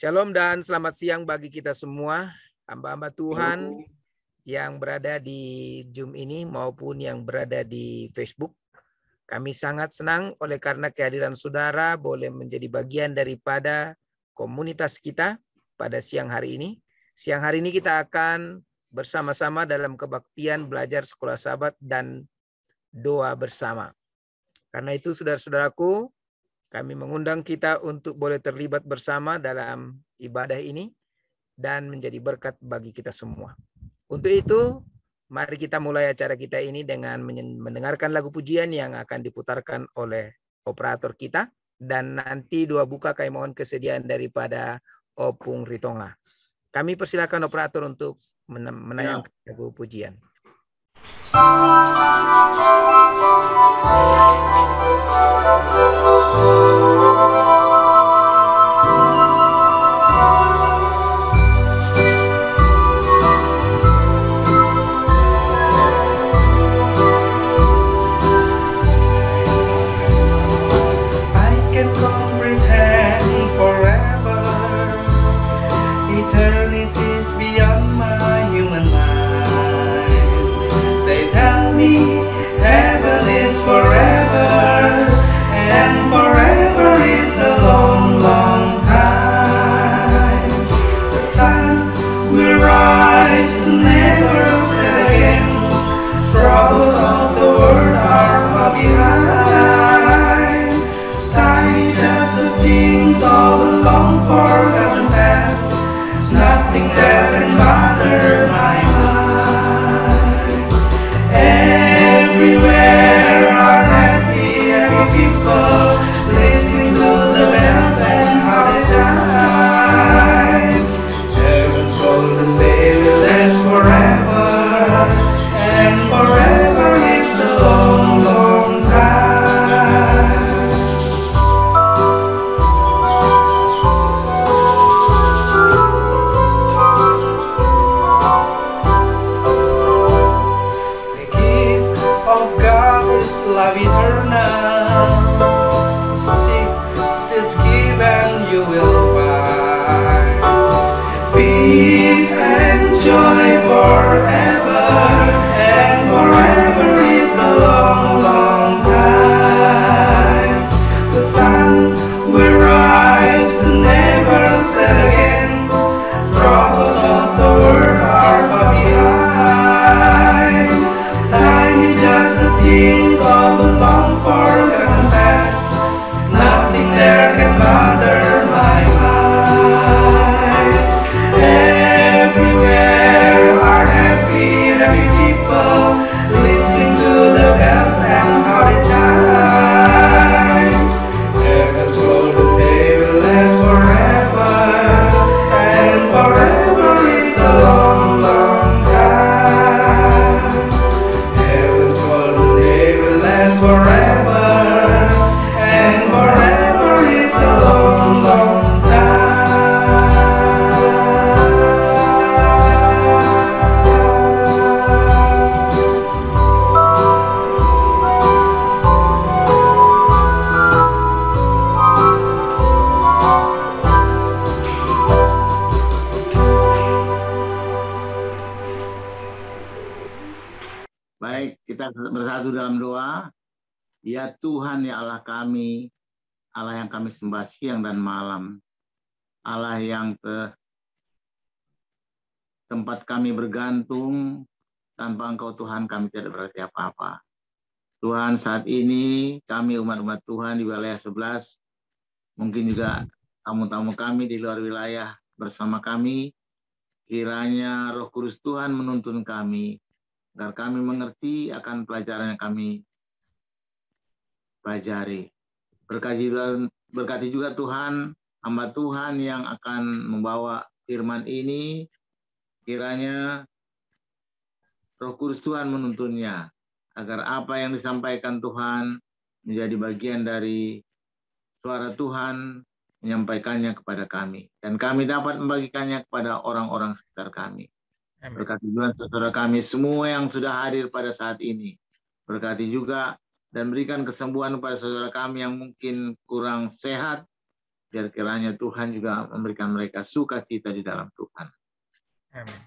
Shalom dan selamat siang bagi kita semua, hamba-hamba Tuhan yang berada di Zoom ini maupun yang berada di Facebook. Kami sangat senang oleh karena kehadiran saudara boleh menjadi bagian daripada komunitas kita pada siang hari ini. Siang hari ini kita akan bersama-sama dalam kebaktian belajar sekolah Sabat dan doa bersama. Karena itu saudara-saudaraku, kami mengundang kita untuk boleh terlibat bersama dalam ibadah ini dan menjadi berkat bagi kita semua. Untuk itu, mari kita mulai acara kita ini dengan mendengarkan lagu pujian yang akan diputarkan oleh operator kita. Dan nanti doa buka kami mohon kesediaan daripada Opung Ritonga. Kami persilakan operator untuk menayangkan lagu pujian. Eternity's beyond my human mind. They tell me heaven is forever, and forever is a long, long time. The sun will rise to never set again. Troubles of the world are far behind. Time is just the things of a long forgotten past. Nothing that can bother my mind. Everywhere are happy, happy people, listening to the bells and how they chime. Heaven told them they will last forever, and forever is a long, long time. Love eternal, seek this give and you will find peace and joy forever, and forever is a long, long time. The sun will rise to never set again. Troubles of the world are far behind. Time is just a thing of a long forgotten past. Nothing there can bother my mind. Everywhere are happy, happy people, listening to the bells and how they chime. Heaven told them they will last forever, and forever is a long, long time. Heaven told them they will last forever, and forever is a long, long time. Baik, kita bersatu dalam doa. Ya Tuhan, ya Allah kami, Allah yang kami sembah siang dan malam, Allah yang tempat kami bergantung, tanpa Engkau Tuhan kami tidak berarti apa-apa. Tuhan, saat ini kami umat-umat Tuhan di wilayah 11, mungkin juga tamu-tamu kami di luar wilayah bersama kami, kiranya Roh Kudus Tuhan menuntun kami, agar kami mengerti akan pelajaran yang kami pelajari. Berkati juga Tuhan, hamba Tuhan yang akan membawa firman ini, kiranya Roh Kudus Tuhan menuntunnya, agar apa yang disampaikan Tuhan menjadi bagian dari suara Tuhan, menyampaikannya kepada kami, dan kami dapat membagikannya kepada orang-orang sekitar kami. Berkati juga saudara kami semua yang sudah hadir pada saat ini. Berkati juga dan berikan kesembuhan kepada saudara kami yang mungkin kurang sehat, biar kiranya Tuhan juga memberikan mereka sukacita di dalam Tuhan. Amin.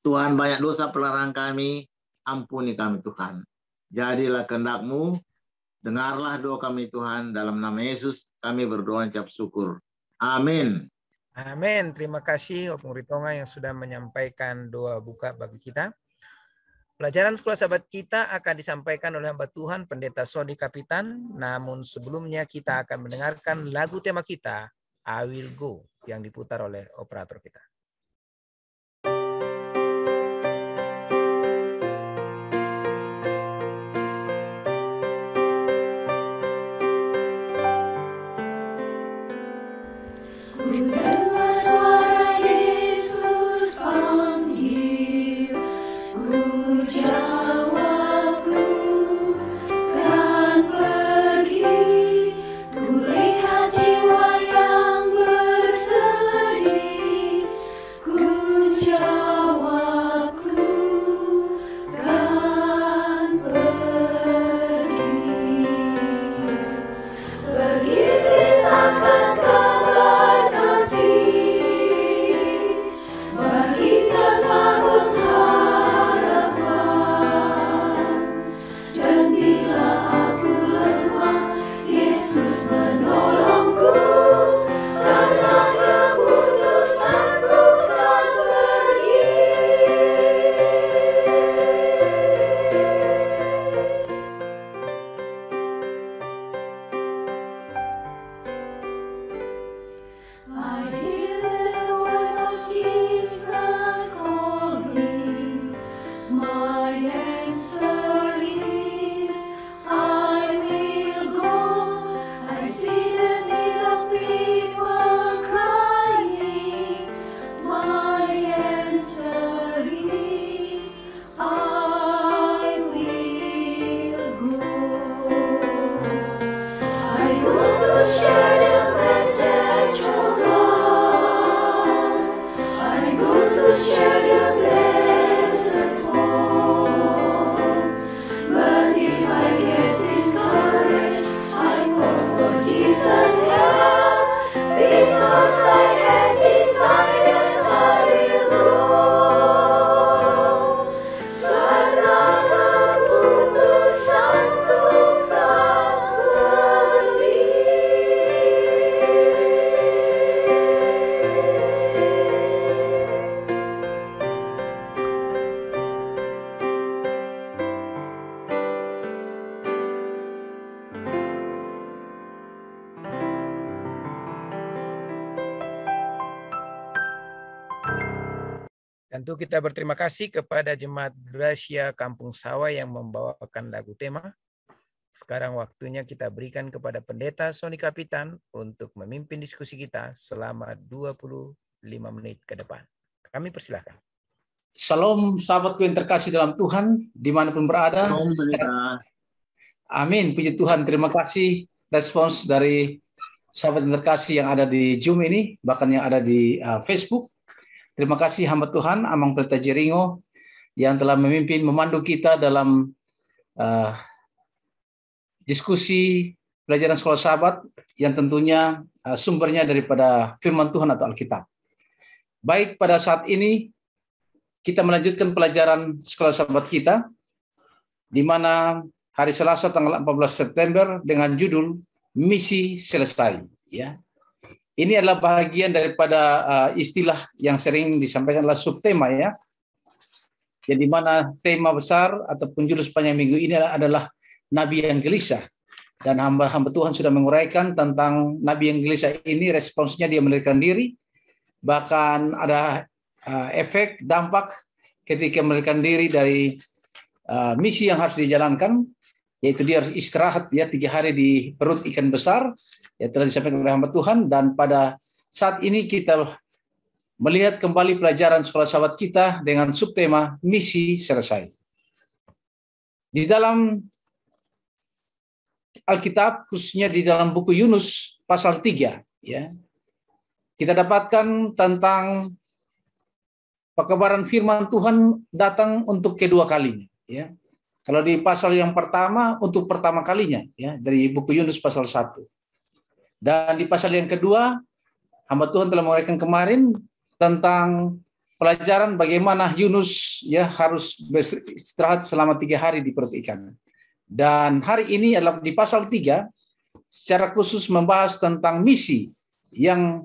Tuhan, banyak dosa pelarang kami, ampuni kami Tuhan. Jadilah kehendak-Mu, dengarlah doa kami Tuhan, dalam nama Yesus kami berdoa ucap syukur. Amin. Amin. Terima kasih Opung Ritonga yang sudah menyampaikan doa buka bagi kita. Pelajaran Sekolah Sahabat kita akan disampaikan oleh hamba Tuhan Pendeta Sony Kapitan. Namun sebelumnya kita akan mendengarkan lagu tema kita, I Will Go, yang diputar oleh operator kita. Tentu kita berterima kasih kepada Jemaat Gracia Kampung Sawah yang membawakan lagu tema. Sekarang waktunya kita berikan kepada Pendeta Sony Kapitan untuk memimpin diskusi kita selama 25 menit ke depan. Kami persilahkan. Salam sahabatku yang terkasih dalam Tuhan, dimanapun berada. Amin, puji Tuhan. Terima kasih respons dari sahabat yang terkasih yang ada di Zoom ini, bahkan yang ada di Facebook. Terima kasih hamba Tuhan, Amang Pendeta Jeringo, yang telah memimpin, memandu kita dalam diskusi pelajaran Sekolah Sahabat, yang tentunya sumbernya daripada firman Tuhan atau Alkitab. Baik, pada saat ini kita melanjutkan pelajaran Sekolah Sahabat kita, di mana hari Selasa tanggal 14 September dengan judul Misi Selesai. Ya. Ini adalah bahagian daripada istilah yang sering disampaikan adalah subtema, ya. Jadi mana tema besar ataupun judul sepanjang minggu ini adalah Nabi yang gelisah. Dan hamba-hamba Tuhan sudah menguraikan tentang Nabi yang gelisah ini, responsnya dia melarikan diri. Bahkan ada efek, dampak ketika melarikan diri dari misi yang harus dijalankan, yaitu dia harus istirahat ya 3 hari di perut ikan besar, ya telah disampaikan oleh hamba Tuhan. Dan pada saat ini kita melihat kembali pelajaran Sekolah Sahabat kita dengan subtema Misi Selesai. Di dalam Alkitab, khususnya di dalam buku Yunus pasal 3, ya, kita dapatkan tentang pekabaran firman Tuhan datang untuk kedua kalinya. Ya. Kalau di pasal yang pertama, untuk pertama kalinya, ya, dari buku Yunus pasal 1. Dan di pasal yang kedua, hamba Tuhan telah menguraikan kemarin tentang pelajaran bagaimana Yunus ya harus beristirahat selama 3 hari di perut ikan. Dan hari ini adalah di pasal 3 secara khusus membahas tentang misi yang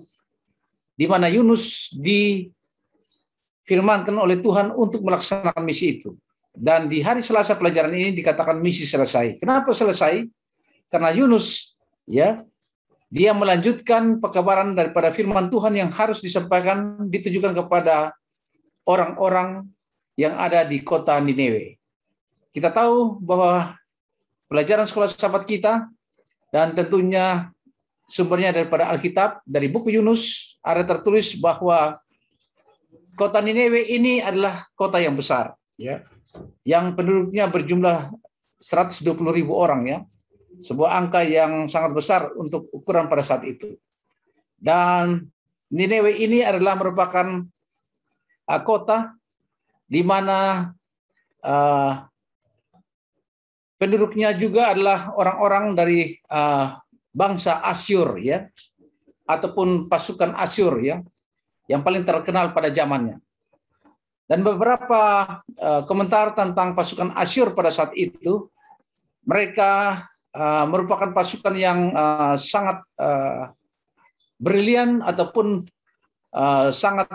di mana Yunus difirmankan oleh Tuhan untuk melaksanakan misi itu. Dan di hari Selasa pelajaran ini dikatakan misi selesai. Kenapa selesai? Karena Yunus ya dia melanjutkan pekabaran daripada firman Tuhan yang harus disampaikan, ditujukan kepada orang-orang yang ada di kota Niniwe. Kita tahu bahwa pelajaran sekolah sahabat kita, dan tentunya sumbernya daripada Alkitab, dari buku Yunus, ada tertulis bahwa kota Niniwe ini adalah kota yang besar, ya, yang penduduknya berjumlah 120.000 orang, ya. Sebuah angka yang sangat besar untuk ukuran pada saat itu. Dan Niniwe ini adalah merupakan kota di mana penduduknya juga adalah orang-orang dari bangsa Asyur, ya, ataupun pasukan Asyur, ya, yang paling terkenal pada zamannya. Dan beberapa komentar tentang pasukan Asyur pada saat itu, mereka merupakan pasukan yang sangat brilian ataupun sangat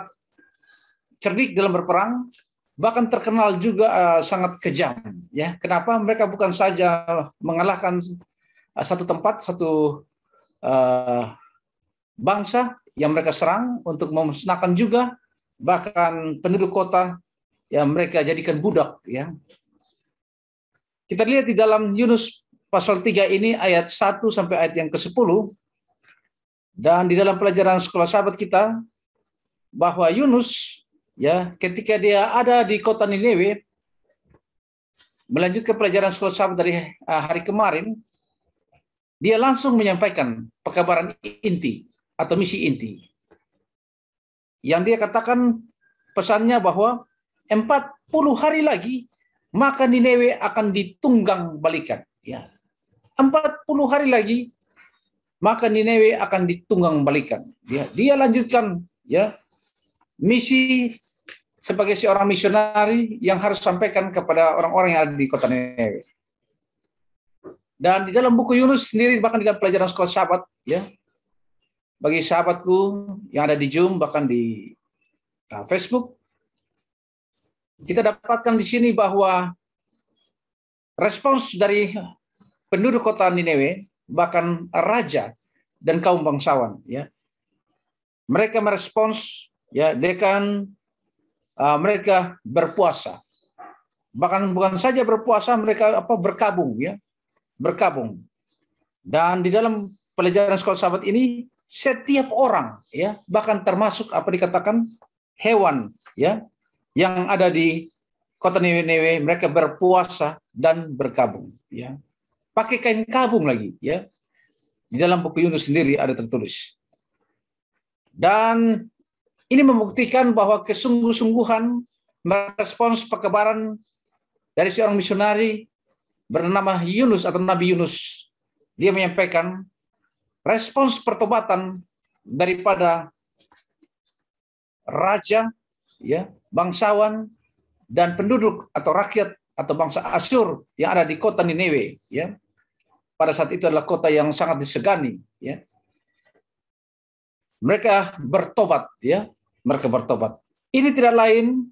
cerdik dalam berperang, bahkan terkenal juga sangat kejam. Ya, kenapa? Mereka bukan saja mengalahkan satu tempat, satu bangsa yang mereka serang untuk memusnahkan juga, bahkan penduduk kota yang mereka jadikan budak. Ya, kita lihat di dalam Yunus pasal 3 ini ayat 1 sampai ayat yang ke-10, dan di dalam pelajaran sekolah sahabat kita bahwa Yunus ya ketika dia ada di kota Niniwe, melanjutkan pelajaran sekolah sahabat dari hari kemarin, dia langsung menyampaikan pekabaran inti atau misi inti. Yang dia katakan pesannya bahwa 40 hari lagi maka Niniwe akan ditunggang balikan. Ya. 40 hari lagi maka Niniwe akan ditunggang balikan. Dia lanjutkan ya misi sebagai seorang misionari yang harus sampaikan kepada orang-orang yang ada di kota Niniwe. Dan di dalam buku Yunus sendiri, bahkan di dalam pelajaran sekolah sahabat, ya, bagi sahabatku yang ada di Zoom bahkan di Facebook, kita dapatkan di sini bahwa respons dari penduduk kota Niniwe, bahkan raja dan kaum bangsawan, ya, mereka merespons, ya, dengan mereka berpuasa. Bahkan bukan saja berpuasa, mereka berkabung, ya, berkabung. Dan di dalam pelajaran sekolah sahabat ini, setiap orang, ya, bahkan termasuk apa dikatakan hewan, ya, yang ada di kota Niniwe, mereka berpuasa dan berkabung, ya. Pakai kain kabung lagi, ya. Di dalam buku Yunus sendiri ada tertulis. Dan ini membuktikan bahwa kesungguh-sungguhan merespons pekabaran dari seorang misionari bernama Yunus atau Nabi Yunus. Dia menyampaikan respons pertobatan daripada raja, ya, bangsawan dan penduduk atau rakyat atau bangsa Asyur yang ada di kota Niniwe, ya. Pada saat itu adalah kota yang sangat disegani, ya. Mereka bertobat, ya. Mereka bertobat. Ini tidak lain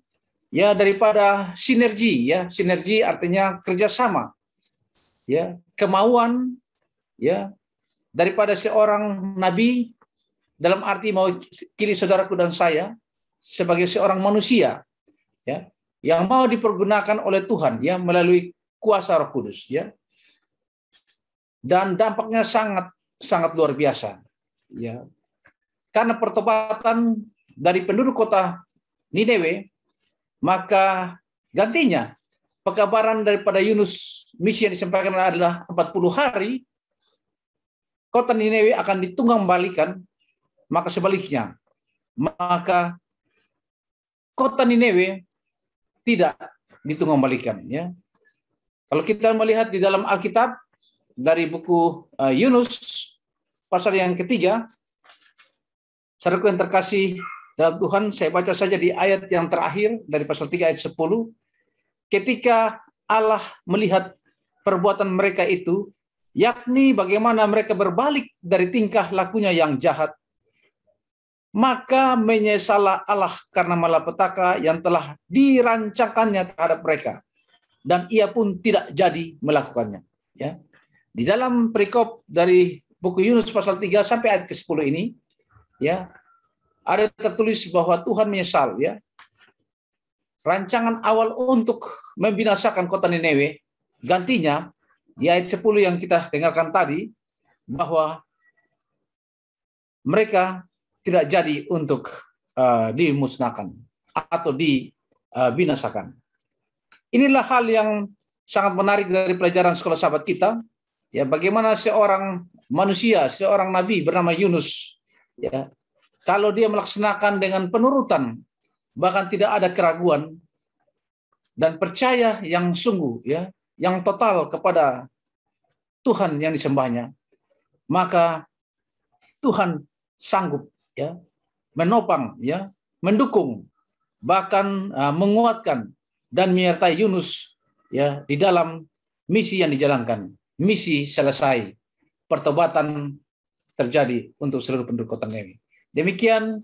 ya daripada sinergi, ya. Sinergi artinya kerjasama, ya, kemauan, ya, daripada seorang nabi, dalam arti mau kiri saudaraku dan saya sebagai seorang manusia, ya, yang mau dipergunakan oleh Tuhan, ya, melalui kuasa Roh Kudus, ya. Dan dampaknya sangat luar biasa, ya. Karena pertobatan dari penduduk kota Niniwe, maka gantinya pekabaran daripada Yunus, misi yang disampaikan adalah 40 hari kota Niniwe akan ditunggang balikan, maka sebaliknya, maka kota Niniwe tidak ditunggang balikan, ya. Kalau kita melihat di dalam Alkitab dari buku Yunus pasal yang ketiga, saudaraku yang terkasih dalam Tuhan, saya baca saja di ayat yang terakhir dari pasal 3 ayat 10. Ketika Allah melihat perbuatan mereka itu, yakni bagaimana mereka berbalik dari tingkah lakunya yang jahat, maka menyesallah Allah karena malapetaka yang telah dirancangkannya terhadap mereka, dan ia pun tidak jadi melakukannya. Ya, di dalam perikop dari buku Yunus pasal 3 sampai ayat ke-10 ini, ya, ada tertulis bahwa Tuhan menyesal, ya, rancangan awal untuk membinasakan kota Nineve. Gantinya di ayat 10 yang kita dengarkan tadi, bahwa mereka tidak jadi untuk dimusnahkan atau dibinasakan. Inilah hal yang sangat menarik dari pelajaran sekolah sahabat kita, ya, bagaimana seorang manusia, seorang nabi bernama Yunus, ya, kalau dia melaksanakan dengan penurutan, bahkan tidak ada keraguan dan percaya yang sungguh, ya, yang total kepada Tuhan yang disembahnya, maka Tuhan sanggup, ya, menopang, ya, mendukung, bahkan menguatkan dan menyertai Yunus, ya, di dalam misi yang dijalankan, misi selesai, pertobatan terjadi untuk seluruh penduduk kota Nineve. Demikian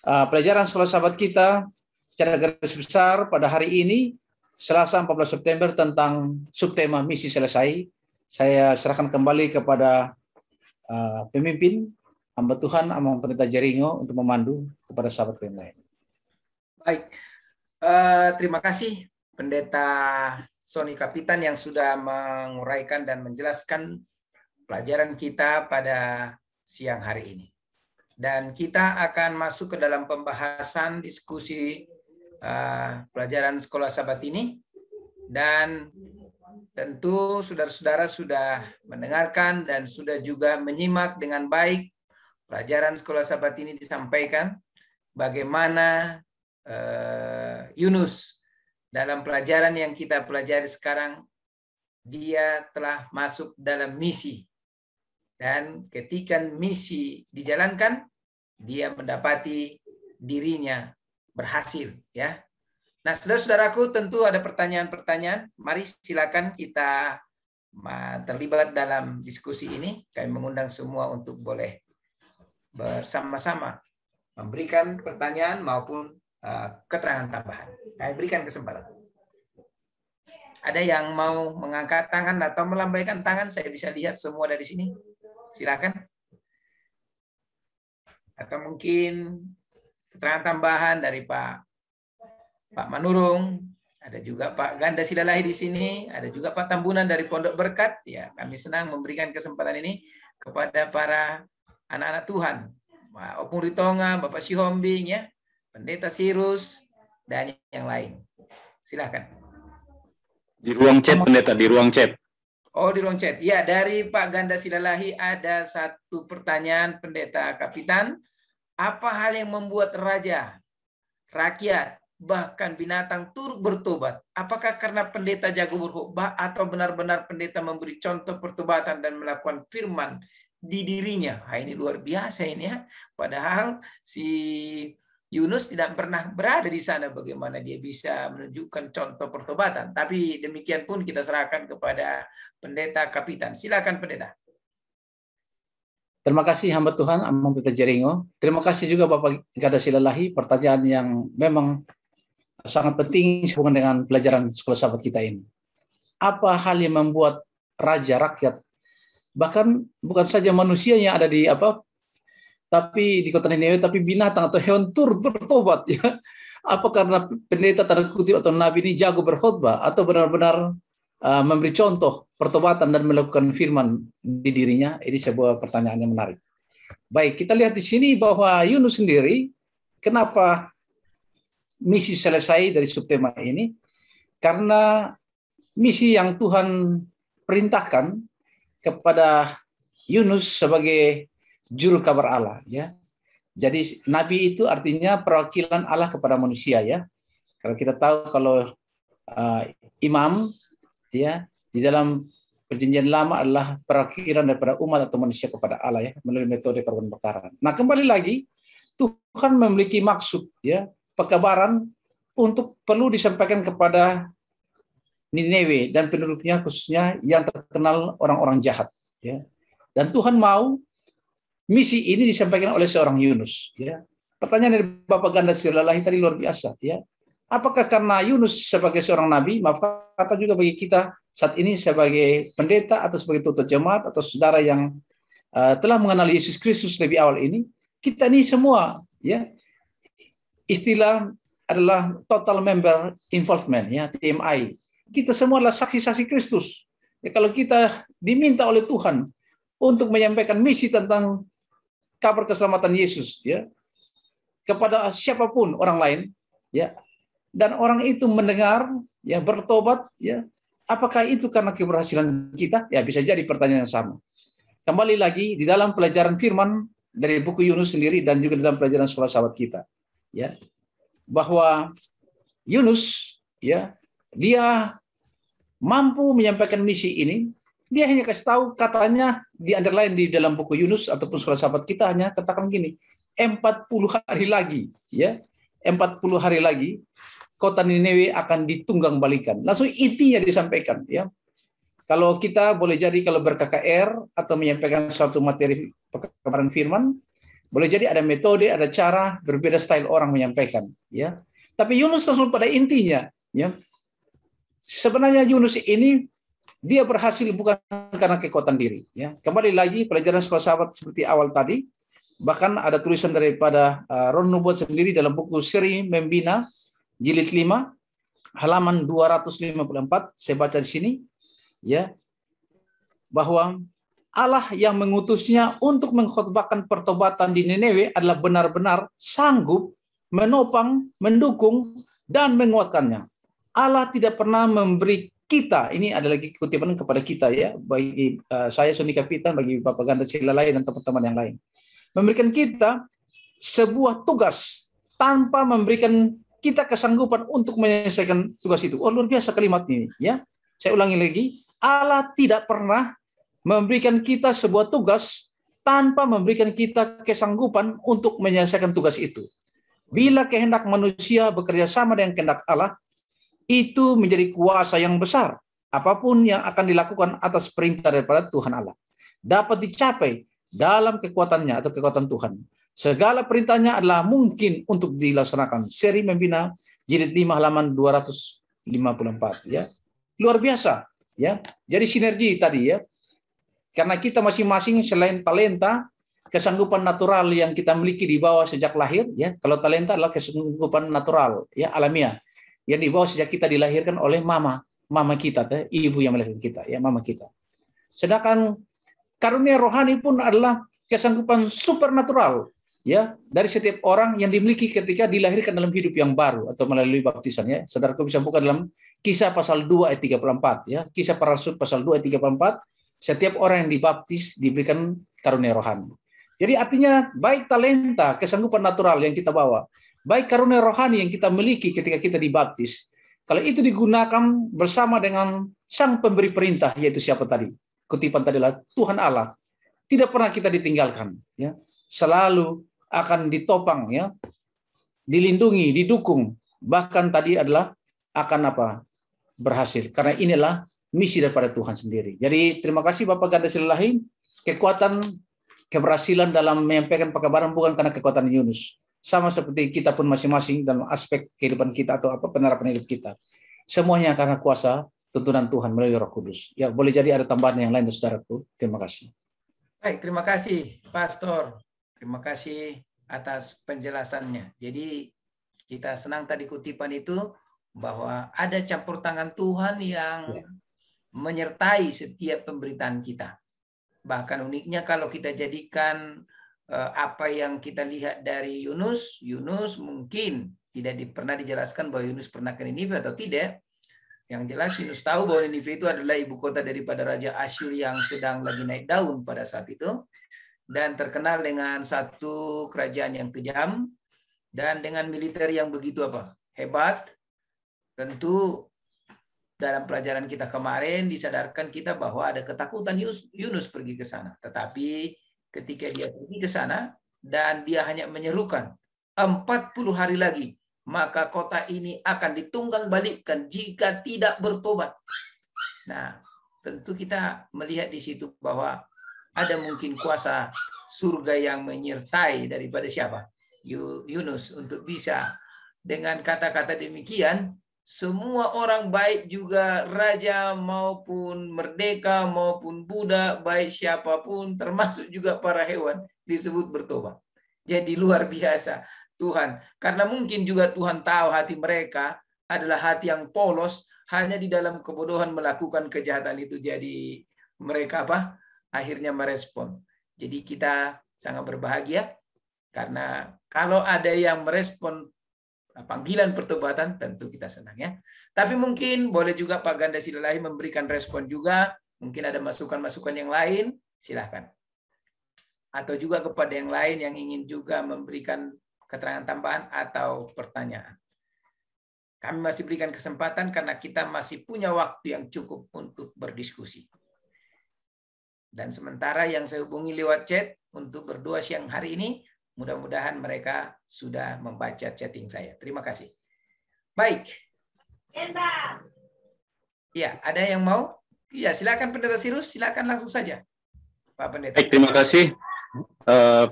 pelajaran sekolah sahabat kita secara garis besar pada hari ini, Selasa 14 September, tentang subtema misi selesai. Saya serahkan kembali kepada pemimpin, hamba Tuhan, Amang Pendeta Jeringo, untuk memandu kepada sahabat yang lain. Baik, terima kasih Pendeta Sony Kapitan yang sudah menguraikan dan menjelaskan pelajaran kita pada siang hari ini. Dan kita akan masuk ke dalam pembahasan diskusi pelajaran sekolah sahabat ini. Dan tentu saudara-saudara sudah mendengarkan dan sudah juga menyimak dengan baik pelajaran sekolah sahabat ini disampaikan. Bagaimana Yunus dalam pelajaran yang kita pelajari sekarang, dia telah masuk dalam misi. Dan ketika misi dijalankan, dia mendapati dirinya berhasil, ya. Nah, saudara-saudaraku, tentu ada pertanyaan-pertanyaan. Mari silakan kita terlibat dalam diskusi ini. Kami mengundang semua untuk boleh bersama-sama memberikan pertanyaan maupun keterangan tambahan. Kami berikan kesempatan. Ada yang mau mengangkat tangan atau melambaikan tangan? Saya bisa lihat semua dari sini. Silakan. Atau mungkin keterangan tambahan dari Pak Manurung, ada juga Pak Ganda Silalahi di sini, ada juga Pak Tambunan dari Pondok Berkat. Ya, kami senang memberikan kesempatan ini kepada para anak-anak Tuhan, Pak Opung Ritonga, Bapak Sihombing, ya, Pendeta Sirus, dan yang lain. Silakan. Di ruang chat, Pendeta, di ruang chat. Oh, di ruang chat. Ya, dari Pak Ganda Silalahi ada satu pertanyaan, Pendeta Kapitan. Apa hal yang membuat raja, rakyat, bahkan binatang turut bertobat? Apakah karena pendeta jago berkhotbah atau benar-benar pendeta memberi contoh pertobatan dan melakukan firman di dirinya? Nah, ini luar biasa ini, ya. Padahal si Yunus tidak pernah berada di sana, bagaimana dia bisa menunjukkan contoh pertobatan. Tapi demikian pun kita serahkan kepada Pendeta Kapitan. Silakan, Pendeta. Terima kasih hamba Tuhan, Amang Pendeta Jeringo. Terima kasih juga Bapak Ganda Silalahi, pertanyaan yang memang sangat penting hubungan dengan pelajaran sekolah sahabat kita ini. Apa hal yang membuat raja, rakyat, bahkan bukan saja manusia yang ada di tapi di kota Nineve, tapi binatang atau hewan turut bertobat, ya? Apa karena pendeta tanda kutip atau nabi ini jago berkhotbah atau benar-benar memberi contoh pertobatan dan melakukan firman di dirinya? Ini sebuah pertanyaan yang menarik. Baik, kita lihat di sini bahwa Yunus sendiri, kenapa misi selesai dari subtema ini? Karena misi yang Tuhan perintahkan kepada Yunus sebagai juru kabar Allah, ya. Jadi nabi itu artinya perwakilan Allah kepada manusia, ya. Kalau kita tahu kalau imam, ya, di dalam Perjanjian Lama adalah perakhiran daripada umat atau manusia kepada Allah, ya, melalui metode korban bakaran. Nah, kembali lagi, Tuhan memiliki maksud, ya, pekabaran untuk perlu disampaikan kepada Nineve dan penduduknya, khususnya yang terkenal orang-orang jahat, ya. Dan Tuhan mau misi ini disampaikan oleh seorang Yunus, ya. Pertanyaan dari Bapak Ganda Silalahi tadi luar biasa, ya. Apakah karena Yunus sebagai seorang nabi, maaf kata juga bagi kita saat ini sebagai pendeta atau sebagai tutor jemaat atau saudara yang telah mengenal Yesus Kristus lebih awal ini, kita ini semua, ya, istilah adalah total member involvement, ya, TMI. Kita semua adalah saksi-saksi Kristus. Ya, kalau kita diminta oleh Tuhan untuk menyampaikan misi tentang kabar keselamatan Yesus, ya, kepada siapapun orang lain, ya, dan orang itu mendengar, ya, bertobat, ya, apakah itu karena keberhasilan kita? Ya, bisa jadi pertanyaan yang sama. Kembali lagi di dalam pelajaran firman dari buku Yunus sendiri dan juga dalam pelajaran sekolah sahabat kita, ya, bahwa Yunus, ya, dia mampu menyampaikan misi ini. Dia hanya kasih tahu, katanya di underline di dalam buku Yunus ataupun sekolah sahabat kita hanya katakan gini, 40 hari lagi, ya, 40 hari lagi kota Nineve akan ditunggang balikan. Langsung intinya disampaikan, ya. Kalau kita boleh jadi kalau ber-KKR atau menyampaikan suatu materi pekabaran firman, boleh jadi ada metode, ada cara, berbeda style orang menyampaikan, ya. Tapi Yunus langsung pada intinya, ya. Sebenarnya Yunus ini dia berhasil bukan karena kekuatan diri, ya. Kembali lagi pelajaran sekolah sahabat seperti awal tadi, bahkan ada tulisan daripada Ron Nubuat sendiri dalam buku Seri Membina jilid 5 halaman 254, saya baca di sini, ya, bahwa Allah yang mengutusnya untuk mengkhotbahkan pertobatan di Nineve adalah benar-benar sanggup menopang, mendukung, dan menguatkannya. Allah tidak pernah memberi kita, ini ada lagi kutipan kepada kita, ya, bagi saya Soni Kapitan, bagi Bapak Ganda Silalahi dan teman-teman yang lain, memberikan kita sebuah tugas tanpa memberikan kita kesanggupan untuk menyelesaikan tugas itu. Oh, luar biasa kalimat ini, ya. Saya ulangi lagi, Allah tidak pernah memberikan kita sebuah tugas tanpa memberikan kita kesanggupan untuk menyelesaikan tugas itu. Bila kehendak manusia bekerja sama dengan kehendak Allah, itu menjadi kuasa yang besar. Apapun yang akan dilakukan atas perintah daripada Tuhan Allah dapat dicapai dalam kekuatannya atau kekuatan Tuhan. Segala perintahnya adalah mungkin untuk dilaksanakan. Seri Membina jilid 5 halaman 254, ya. Luar biasa, ya. Jadi sinergi tadi, ya. Karena kita masing-masing selain talenta, kesanggupan natural yang kita miliki di bawah sejak lahir, ya. Kalau talenta adalah kesanggupan natural, ya, alamiah, yang dibawa sejak kita dilahirkan oleh mama kita, ibu yang melahirkan kita, ya, mama kita. Sedangkan karunia rohani pun adalah kesanggupan supernatural, ya, dari setiap orang yang dimiliki ketika dilahirkan dalam hidup yang baru atau melalui baptisan, ya. Saudaraku bisa buka dalam Kisah pasal 2 ayat 34, ya. Kisah para Rasul pasal 2 ayat 34, setiap orang yang dibaptis diberikan karunia rohani. Jadi artinya baik talenta, kesanggupan natural yang kita bawa, baik karunia rohani yang kita miliki ketika kita dibaptis, kalau itu digunakan bersama dengan sang pemberi perintah, yaitu siapa tadi? Kutipan tadi adalah Tuhan Allah. Tidak pernah kita ditinggalkan, ya. Selalu akan ditopang, ya, dilindungi, didukung, bahkan tadi adalah akan apa? Berhasil. Karena inilah misi daripada Tuhan sendiri. Jadi terima kasih Bapak Ganda Silalahi. Kekuatan keberhasilan dalam menyampaikan pekabaran bukan karena kekuatan Yunus. Sama seperti kita pun masing-masing dalam aspek kehidupan kita atau apa penerapan hidup kita. Semuanya karena kuasa tuntunan Tuhan melalui Roh Kudus. Ya, boleh jadi ada tambahan yang lain, saudaraku. Terima kasih. Baik, terima kasih Pastor. Terima kasih atas penjelasannya. Jadi kita senang tadi kutipan itu bahwa ada campur tangan Tuhan yang menyertai setiap pemberitaan kita. Bahkan uniknya kalau kita jadikan apa yang kita lihat dari Yunus mungkin tidak pernah dijelaskan bahwa Yunus pernah ke Ninive atau tidak. Yang jelas Yunus tahu bahwa Ninive itu adalah ibu kota daripada Raja Asyur yang sedang lagi naik daun pada saat itu. Dan terkenal dengan satu kerajaan yang kejam. Dan dengan militer yang begitu hebat. Tentu dalam pelajaran kita kemarin disadarkan kita bahwa ada ketakutan Yunus pergi ke sana. Tetapi ketika dia pergi ke sana dan dia hanya menyerukan 40 hari lagi, maka kota ini akan ditunggang balikkan jika tidak bertobat. Nah, tentu kita melihat di situ bahwa ada mungkin kuasa surga yang menyertai daripada siapa? Yunus untuk bisa dengan kata-kata demikian, semua orang baik juga raja maupun merdeka maupun budak, baik siapapun termasuk juga para hewan disebut bertobat. Jadi luar biasa Tuhan. Karena mungkin juga Tuhan tahu hati mereka adalah hati yang polos, hanya di dalam kebodohan melakukan kejahatan itu. Jadi mereka akhirnya merespon. Jadi kita sangat berbahagia karena kalau ada yang merespon panggilan pertobatan, tentu kita senang ya. Tapi mungkin boleh juga Pak Ganda Silalahi memberikan respon juga. Mungkin ada masukan-masukan yang lain, silahkan. Atau juga kepada yang lain yang ingin juga memberikan keterangan tambahan atau pertanyaan. Kami masih berikan kesempatan karena kita masih punya waktu yang cukup untuk berdiskusi. Dan sementara yang saya hubungi lewat chat untuk berdoa siang hari ini, mudah-mudahan mereka sudah membaca chatting saya. Terima kasih. Baik. Ya, ada yang mau? Ya, silakan Pendeta Sirus, silakan langsung saja. Pak Pendeta. Baik, terima kasih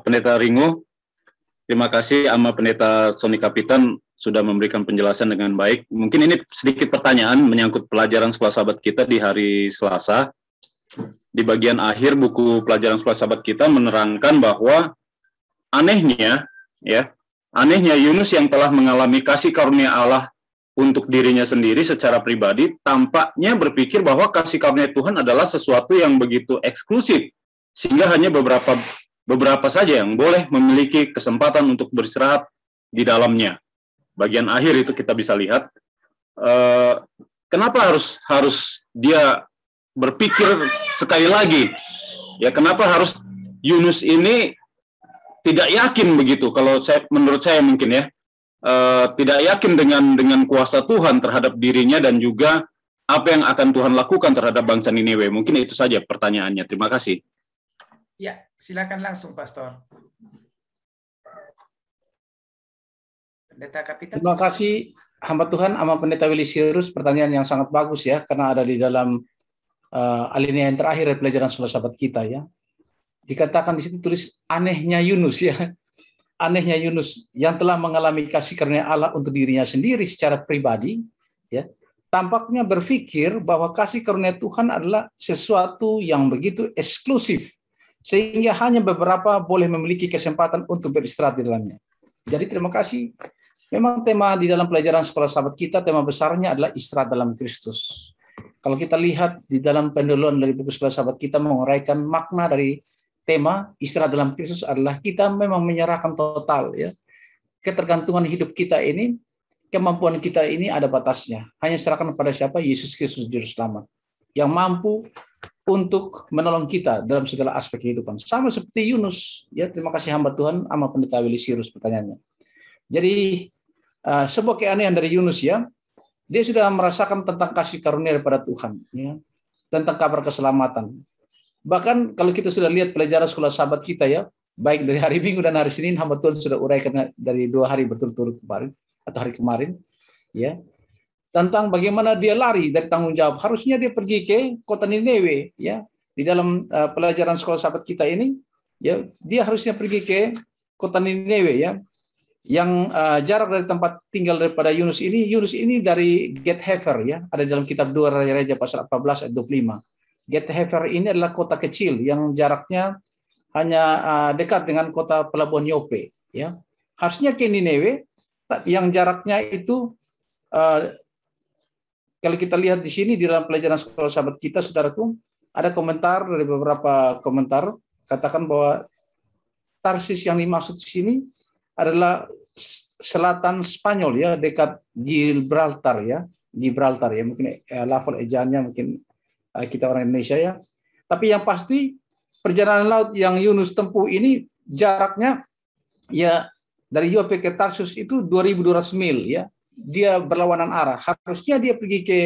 Pendeta Ringo. Terima kasih sama Pendeta Sony Kapitan sudah memberikan penjelasan dengan baik. Mungkin ini sedikit pertanyaan menyangkut pelajaran sekolah sahabat kita di hari Selasa. Di bagian akhir buku pelajaran sekolah sahabat kita menerangkan bahwa anehnya Yunus yang telah mengalami kasih karunia Allah untuk dirinya sendiri secara pribadi tampaknya berpikir bahwa kasih karunia Tuhan adalah sesuatu yang begitu eksklusif sehingga hanya beberapa saja yang boleh memiliki kesempatan untuk beristirahat di dalamnya. Bagian akhir itu kita bisa lihat kenapa harus dia berpikir sekali lagi ya, kenapa harus Yunus ini tidak yakin begitu. Kalau menurut saya mungkin ya tidak yakin dengan kuasa Tuhan terhadap dirinya dan juga apa yang akan Tuhan lakukan terhadap bangsa Niniwe. Mungkin itu saja pertanyaannya. Terima kasih. Ya, silakan langsung Pastor. Pendeta Kapitan. Terima kasih hamba Tuhan sama Pendeta Willy Sirus, pertanyaan yang sangat bagus ya, karena ada di dalam alinea yang terakhir dari pelajaran sekolah sahabat kita ya. Dikatakan di situ tulis anehnya Yunus ya. Anehnya Yunus yang telah mengalami kasih karunia Allah untuk dirinya sendiri secara pribadi ya. Tampaknya berpikir bahwa kasih karunia Tuhan adalah sesuatu yang begitu eksklusif sehingga hanya beberapa boleh memiliki kesempatan untuk beristirahat di dalamnya. Jadi terima kasih. Memang tema di dalam pelajaran sekolah sahabat kita, tema besarnya adalah istirahat dalam Kristus. Kalau kita lihat di dalam pendahuluan dari buku sekolah sahabat kita menguraikan makna dari tema istirahat dalam Kristus adalah kita memang menyerahkan total ya. Ketergantungan hidup kita ini, kemampuan kita ini ada batasnya. Hanya serahkan kepada siapa? Yesus Kristus Juru Selamat yang mampu untuk menolong kita dalam segala aspek kehidupan. Sama seperti Yunus ya. Terima kasih hamba Tuhan sama Pendeta Willy Sirus pertanyaannya. Jadi sebuah keanehan dari Yunus ya. Dia sudah merasakan tentang kasih karunia daripada Tuhan, ya, tentang kabar keselamatan. Bahkan kalau kita sudah lihat pelajaran sekolah sahabat kita ya, baik dari hari Minggu dan hari Senin, hamba Tuhan sudah uraikan dari 2 hari berturut-turut kemarin atau hari kemarin, ya, tentang bagaimana dia lari dari tanggung jawab. Harusnya dia pergi ke kota Niniwe, ya, di dalam pelajaran sekolah sahabat kita ini, ya, dia harusnya pergi ke kota Niniwe, ya. Yang jarak dari tempat tinggal daripada Yunus ini dari Get-Hefer ya, ada dalam kitab 2 Raja-Raja pasal 14 ayat 25. Get-Hefer ini adalah kota kecil yang jaraknya hanya dekat dengan kota pelabuhan Yope ya. Harusnya ke Niniwe yang jaraknya itu kalau kita lihat di sini di dalam pelajaran sekolah sahabat kita, saudaraku, ada komentar dari beberapa komentar katakan bahwa Tarsis yang dimaksud di sini adalah selatan Spanyol ya, dekat Gibraltar ya, mungkin level ejaannya mungkin kita orang Indonesia ya. Tapi yang pasti perjalanan laut yang Yunus tempuh ini jaraknya ya dari Yope ke Tarsus itu 2.200 mil ya. Dia berlawanan arah. Harusnya dia pergi ke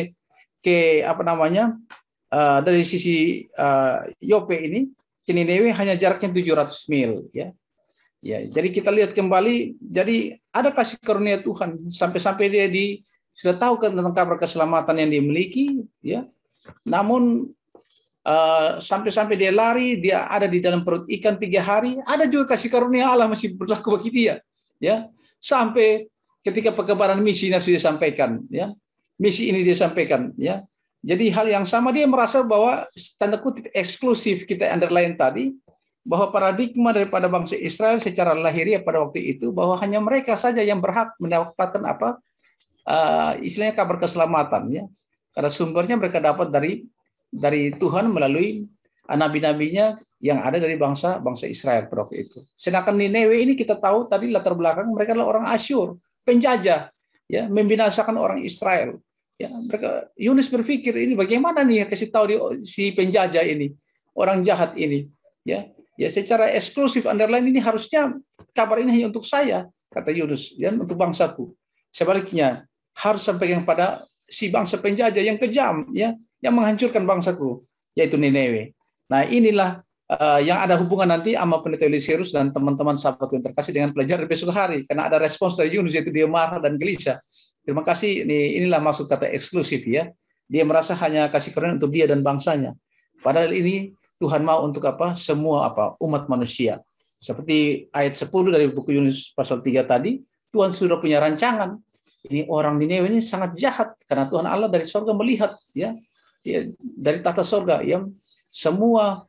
ke dari sisi Yope ini ke Niniwe hanya jaraknya 700 mil, ya. Ya, jadi kita lihat kembali, jadi ada kasih karunia Tuhan sampai-sampai dia sudah tahu tentang kabar keselamatan yang dimiliki, ya. Namun sampai-sampai dia lari, dia ada di dalam perut ikan 3 hari, ada juga kasih karunia Allah masih berlaku bagi dia, ya. Sampai ketika pengabaran misi yang sudah disampaikan, ya. Misi ini dia sampaikan, ya. Jadi hal yang sama dia merasa bahwa tanda kutip eksklusif kita underline tadi, bahwa paradigma daripada bangsa Israel secara lahiriah pada waktu itu bahwa hanya mereka saja yang berhak mendapatkan istilahnya kabar keselamatan, ya, karena sumbernya mereka dapat dari Tuhan melalui nabi-nabinya yang ada dari bangsa Israel pada waktu itu. Sedangkan Niniwe ini kita tahu tadi latar belakang mereka adalah orang Asyur, penjajah, ya, membinasakan orang Israel. Ya, Yunus berpikir ini bagaimana nih kasih tahu si penjajah ini, orang jahat ini, ya. Ya, secara eksklusif underline ini harusnya kabar ini hanya untuk saya, kata Yunus, ya, untuk bangsaku. Sebaliknya harus sampaikan pada si bangsa penjajah yang kejam, ya, yang menghancurkan bangsaku, yaitu Niniwe. Nah, inilah yang ada hubungan nanti sama Pendeta Elisirus dan teman-teman sahabat yang terkasih dengan pelajaran besok hari, karena ada respons dari Yunus, yaitu dia marah dan gelisah. Terima kasih. Inilah maksud kata eksklusif, ya. Dia merasa hanya kasih karunia untuk dia dan bangsanya. Padahal ini Tuhan mau untuk semua umat manusia. Seperti ayat 10 dari buku Yunus pasal 3 tadi, Tuhan sudah punya rancangan. Ini orang Niniwe ini sangat jahat karena Tuhan Allah dari sorga melihat, ya, dari tata sorga, yang semua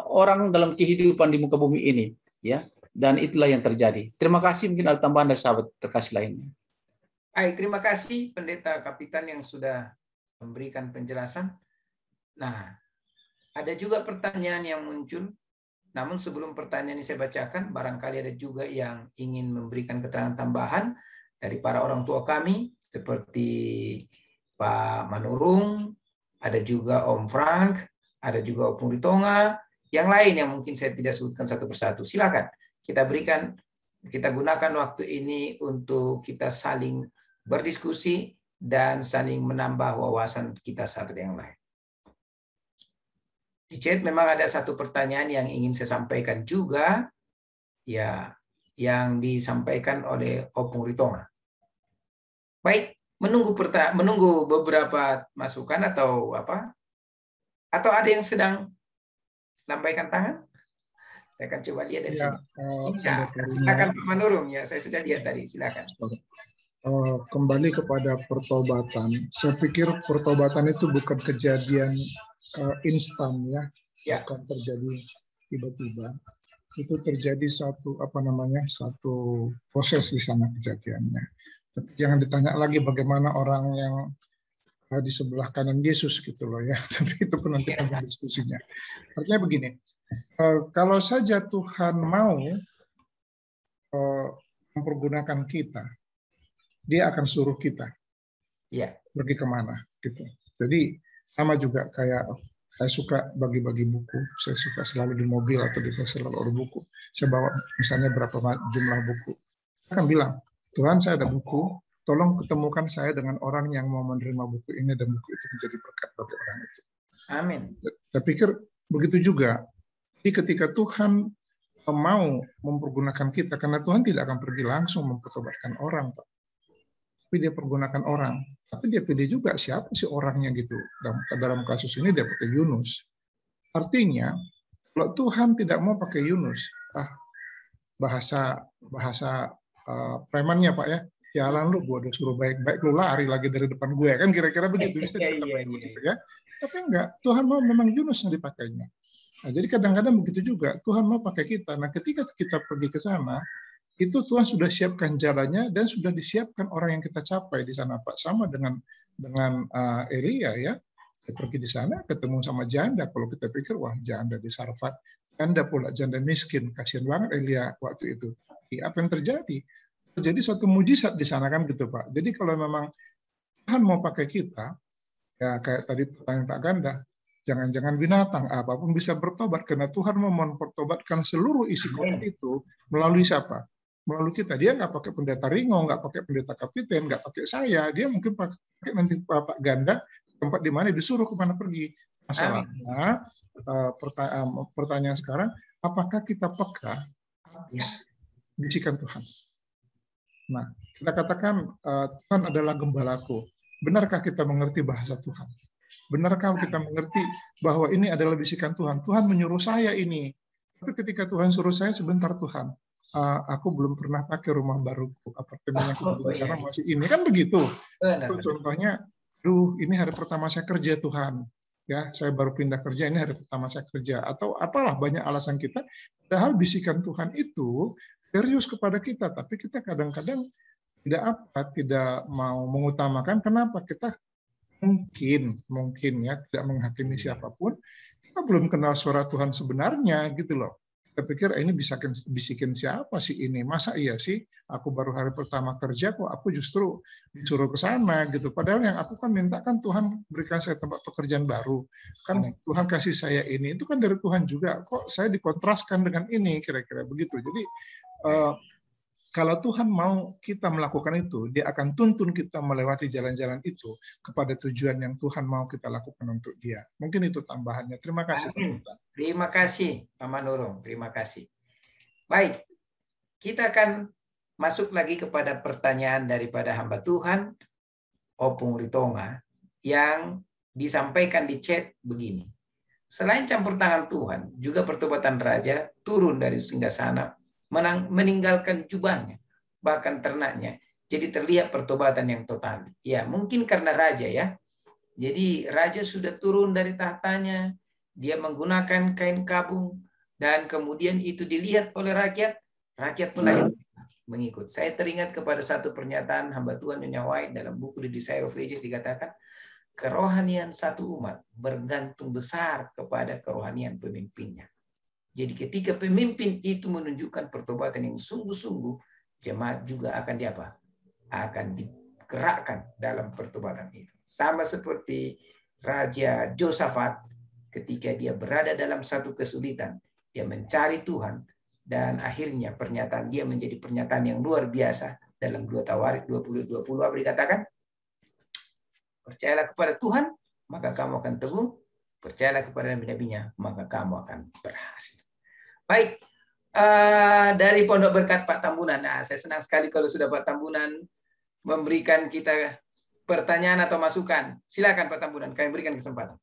orang dalam kehidupan di muka bumi ini, ya, dan itulah yang terjadi. Terima kasih, mungkin ada tambahan dari sahabat terkasih lainnya. Baik, terima kasih Pendeta Kapitan yang sudah memberikan penjelasan. Nah, ada juga pertanyaan yang muncul, namun sebelum pertanyaan ini saya bacakan, barangkali ada juga yang ingin memberikan keterangan tambahan dari para orang tua kami, seperti Pak Manurung, ada juga Om Frank, ada juga Om Ritonga, yang lain yang mungkin saya tidak sebutkan satu persatu. Silakan, kita gunakan waktu ini untuk kita saling berdiskusi dan saling menambah wawasan kita satu yang lain. Di chat memang ada satu pertanyaan yang ingin saya sampaikan juga, ya, yang disampaikan oleh Opung Ritonga. Baik, menunggu beberapa masukan atau apa? Atau ada yang sedang lambaikan tangan? Saya akan coba lihat dari sini. Ya, silakan Pak Manurung, ya, saya sudah lihat tadi. Silakan. Kembali kepada pertobatan. Saya pikir pertobatan itu bukan kejadian instan, ya, bukan terjadi tiba-tiba. Itu terjadi satu proses di sana kejadiannya. Tapi jangan ditanya lagi bagaimana orang yang di sebelah kanan Yesus gitu loh, ya. Tapi itu pun nanti ada diskusinya. Artinya begini, kalau saja Tuhan mau mempergunakan kita, Dia akan suruh kita pergi kemana gitu. Jadi sama juga kayak saya suka bagi-bagi buku, saya suka selalu di mobil atau saya selalu ada buku. Saya bawa misalnya berapa jumlah buku. Saya akan bilang, Tuhan saya ada buku, tolong ketemukan saya dengan orang yang mau menerima buku ini dan buku itu menjadi berkat bagi orang itu. Amin. Saya pikir begitu juga. Jadi ketika Tuhan mau mempergunakan kita, karena Tuhan tidak akan pergi langsung mempertobatkan orang, Pak. Tapi dia pergunakan orang. Tapi dia pilih juga siapa sih orangnya gitu. Dalam kasus ini dia pakai Yunus. Artinya, kalau Tuhan tidak mau pakai Yunus, bahasa premannya Pak, ya, jalan lu, gue udah suruh baik-baik, lu lari lagi dari depan gue, kan kira-kira begitu. Begitu, ya. Tapi enggak, Tuhan mau memang Yunus yang dipakainya. Nah, jadi kadang-kadang begitu juga, Tuhan mau pakai kita. Nah, ketika kita pergi ke sana, itu Tuhan sudah siapkan jalannya dan sudah disiapkan orang yang kita capai di sana, Pak. Sama dengan Elia, ya. Dia pergi di sana, ketemu sama janda. Kalau kita pikir, wah, janda di Sarfat, janda pula, janda miskin. Kasihan banget Elia waktu itu. Apa yang terjadi? Terjadi suatu mujizat di sana, kan gitu, Pak. Jadi kalau memang Tuhan mau pakai kita, ya kayak tadi pertanyaan Pak Ganda, jangan-jangan binatang, apapun bisa bertobat, karena Tuhan mau mempertobatkan seluruh isi kota itu melalui siapa? Melalui kita. Dia nggak pakai pendeta Ringo, nggak pakai pendeta Kapiten, nggak pakai saya. Dia mungkin pakai nanti Pak Ganda, tempat di mana disuruh kemana pergi. Masalahnya pertanyaan sekarang, apakah kita peka atas bisikan Tuhan? Nah, kita katakan Tuhan adalah gembalaku. Benarkah kita mengerti bahasa Tuhan? Benarkah kita mengerti bahwa ini adalah bisikan Tuhan? Tuhan menyuruh saya ini. Tapi ketika Tuhan suruh saya, sebentar Tuhan, aku belum pernah pakai rumah baruku, apartemen yang di sana masih ini, kan begitu. Itu contohnya, ini hari pertama saya kerja Tuhan, ya saya baru pindah kerja, ini hari pertama saya kerja, atau apalah banyak alasan kita. Padahal bisikan Tuhan itu serius kepada kita, tapi kita kadang-kadang tidak mau mengutamakan. Kenapa? Kita mungkin ya tidak menghakimi siapapun. Kita belum kenal suara Tuhan sebenarnya gitu loh. Kita pikir ini bisikin siapa sih ini? Masa iya sih? Aku baru hari pertama kerja kok aku justru disuruh ke sana gitu. Padahal yang aku kan minta kan Tuhan berikan saya tempat pekerjaan baru. Kan Tuhan kasih saya ini. Itu kan dari Tuhan juga. Kok saya dikontraskan dengan ini? Kira-kira begitu. Jadi kalau Tuhan mau kita melakukan itu, Dia akan tuntun kita melewati jalan-jalan itu kepada tujuan yang Tuhan mau kita lakukan untuk Dia. Mungkin itu tambahannya. Terima kasih, Pak. Terima kasih, Pak Manurung. Terima kasih. Baik, kita akan masuk lagi kepada pertanyaan daripada hamba Tuhan, Opung Ritonga, yang disampaikan di chat begini. Selain campur tangan Tuhan, juga pertobatan Raja turun dari singgasana, meninggalkan jubahnya, bahkan ternaknya. Jadi terlihat pertobatan yang total. Ya, mungkin karena raja ya. Jadi raja sudah turun dari tahtanya, dia menggunakan kain kabung, dan kemudian itu dilihat oleh rakyat. Rakyat mulai mengikut. Saya teringat kepada satu pernyataan hamba Tuhan Nyonya White dalam buku The Desire of Ages, dikatakan, kerohanian satu umat bergantung besar kepada kerohanian pemimpinnya. Jadi ketika pemimpin itu menunjukkan pertobatan yang sungguh-sungguh, jemaat juga akan akan digerakkan dalam pertobatan itu. Sama seperti Raja Josafat ketika dia berada dalam satu kesulitan, dia mencari Tuhan, dan akhirnya pernyataan dia menjadi pernyataan yang luar biasa dalam 2 Tawarik 20:20 apa dikatakan? Percayalah kepada Tuhan, maka kamu akan teguh. Percayalah kepada nabi-nabinya, maka kamu akan berhasil. Baik, dari Pondok Berkat Pak Tambunan. Nah, saya senang sekali kalau sudah Pak Tambunan memberikan kita pertanyaan atau masukan. Silakan Pak Tambunan, kami berikan kesempatan.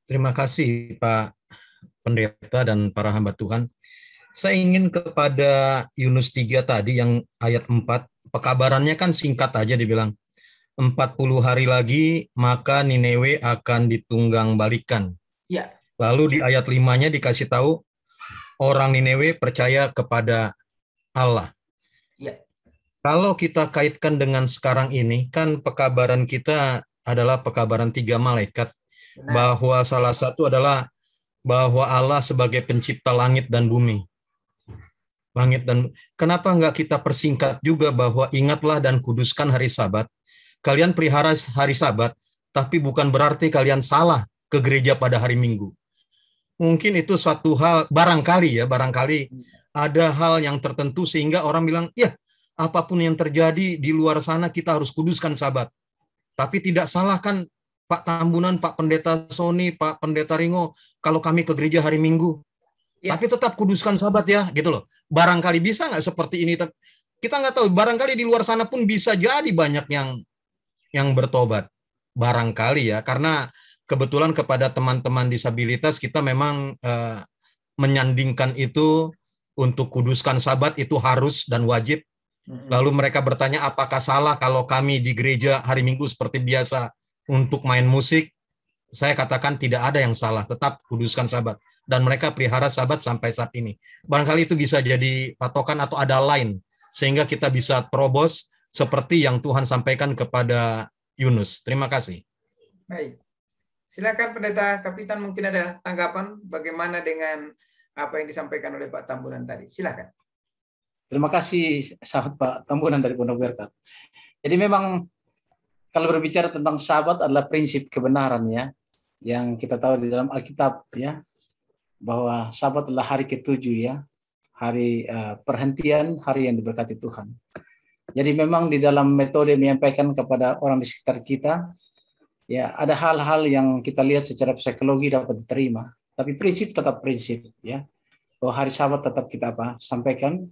Terima kasih Pak Pendeta dan para hamba Tuhan. Saya ingin kepada Yunus 3 tadi yang ayat 4, pekabarannya kan singkat aja dibilang. 40 hari lagi maka Nineve akan ditunggang balikan. Ya. Lalu di ayat 5-nya dikasih tahu orang Nineve percaya kepada Allah. Ya. Kalau kita kaitkan dengan sekarang ini, kan pekabaran kita adalah pekabaran 3 malaikat. Benar. Bahwa salah satu adalah bahwa Allah sebagai pencipta langit dan bumi. Kenapa enggak kita persingkat juga bahwa ingatlah dan kuduskan hari Sabat. Kalian pelihara hari Sabat, tapi bukan berarti kalian salah ke gereja pada hari Minggu. Mungkin itu suatu hal, barangkali ada hal yang tertentu sehingga orang bilang, ya apapun yang terjadi di luar sana kita harus kuduskan Sabat. Tapi tidak salah kan Pak Tambunan, Pak Pendeta Sony, Pak Pendeta Ringo, kalau kami ke gereja hari Minggu. Ya. Tapi tetap kuduskan Sabat ya, gitu loh. Barangkali bisa nggak seperti ini? Kita nggak tahu, barangkali di luar sana pun bisa jadi banyak yang bertobat. Barangkali ya, karena kebetulan kepada teman-teman disabilitas kita memang menyandingkan itu untuk kuduskan Sabat itu harus dan wajib. Lalu mereka bertanya apakah salah kalau kami di gereja hari Minggu seperti biasa untuk main musik. Saya katakan tidak ada yang salah, tetap kuduskan Sabat. Dan mereka pelihara Sabat sampai saat ini. Barangkali itu bisa jadi patokan atau ada lain sehingga kita bisa terobos seperti yang Tuhan sampaikan kepada Yunus. Terima kasih. Baik. Silakan Pendeta Kapitan, mungkin ada tanggapan bagaimana dengan apa yang disampaikan oleh Pak Tambunan tadi. Silakan. Terima kasih sahabat Pak Tambunan dari Pondok Berkat. Jadi memang kalau berbicara tentang Sabat adalah prinsip kebenaran ya, yang kita tahu di dalam Alkitab ya, bahwa Sabat adalah hari ke-7 ya, hari perhentian, hari yang diberkati Tuhan. Jadi memang di dalam metode menyampaikan kepada orang di sekitar kita, Ya, ada hal-hal yang kita lihat secara psikologi dapat diterima, tapi prinsip tetap prinsip, ya. Bahwa hari Sabat tetap kita sampaikan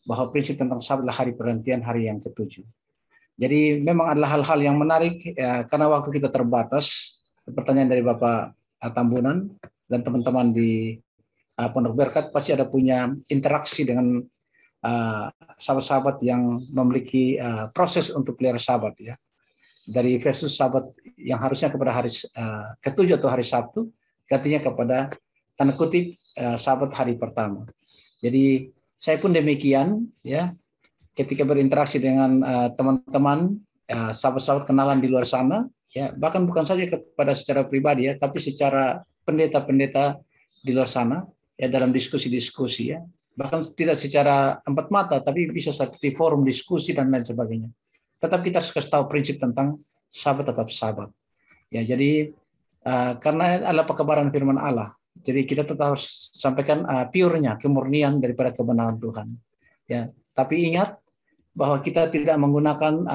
bahwa prinsip tentang Sabat adalah hari perhentian, hari yang ke-7. Jadi memang adalah hal-hal yang menarik ya, karena waktu kita terbatas. Pertanyaan dari Bapak Tambunan dan teman-teman di Pondok Berkat pasti ada punya interaksi dengan sahabat-sahabat yang memiliki proses untuk pelihara Sabat, ya. Dari versus Sabat yang harusnya kepada hari ke-7 atau hari Sabtu, gantinya kepada tanda kutip Sabat hari pertama. Jadi saya pun demikian, ya. Ketika berinteraksi dengan teman-teman, sahabat-sahabat kenalan di luar sana, ya, bahkan bukan saja kepada secara pribadi, ya, tapi secara pendeta-pendeta di luar sana, ya, dalam diskusi-diskusi, ya, bahkan tidak secara empat mata, tapi bisa seperti forum diskusi dan lain sebagainya. Tetap kita harus kasih tahu prinsip tentang Sabat tetap Sabat. Ya, jadi karena adalah pekebaran firman Allah, jadi kita tetap harus sampaikan pure-nya, kemurnian daripada kebenaran Tuhan. Ya, tapi ingat bahwa kita tidak menggunakan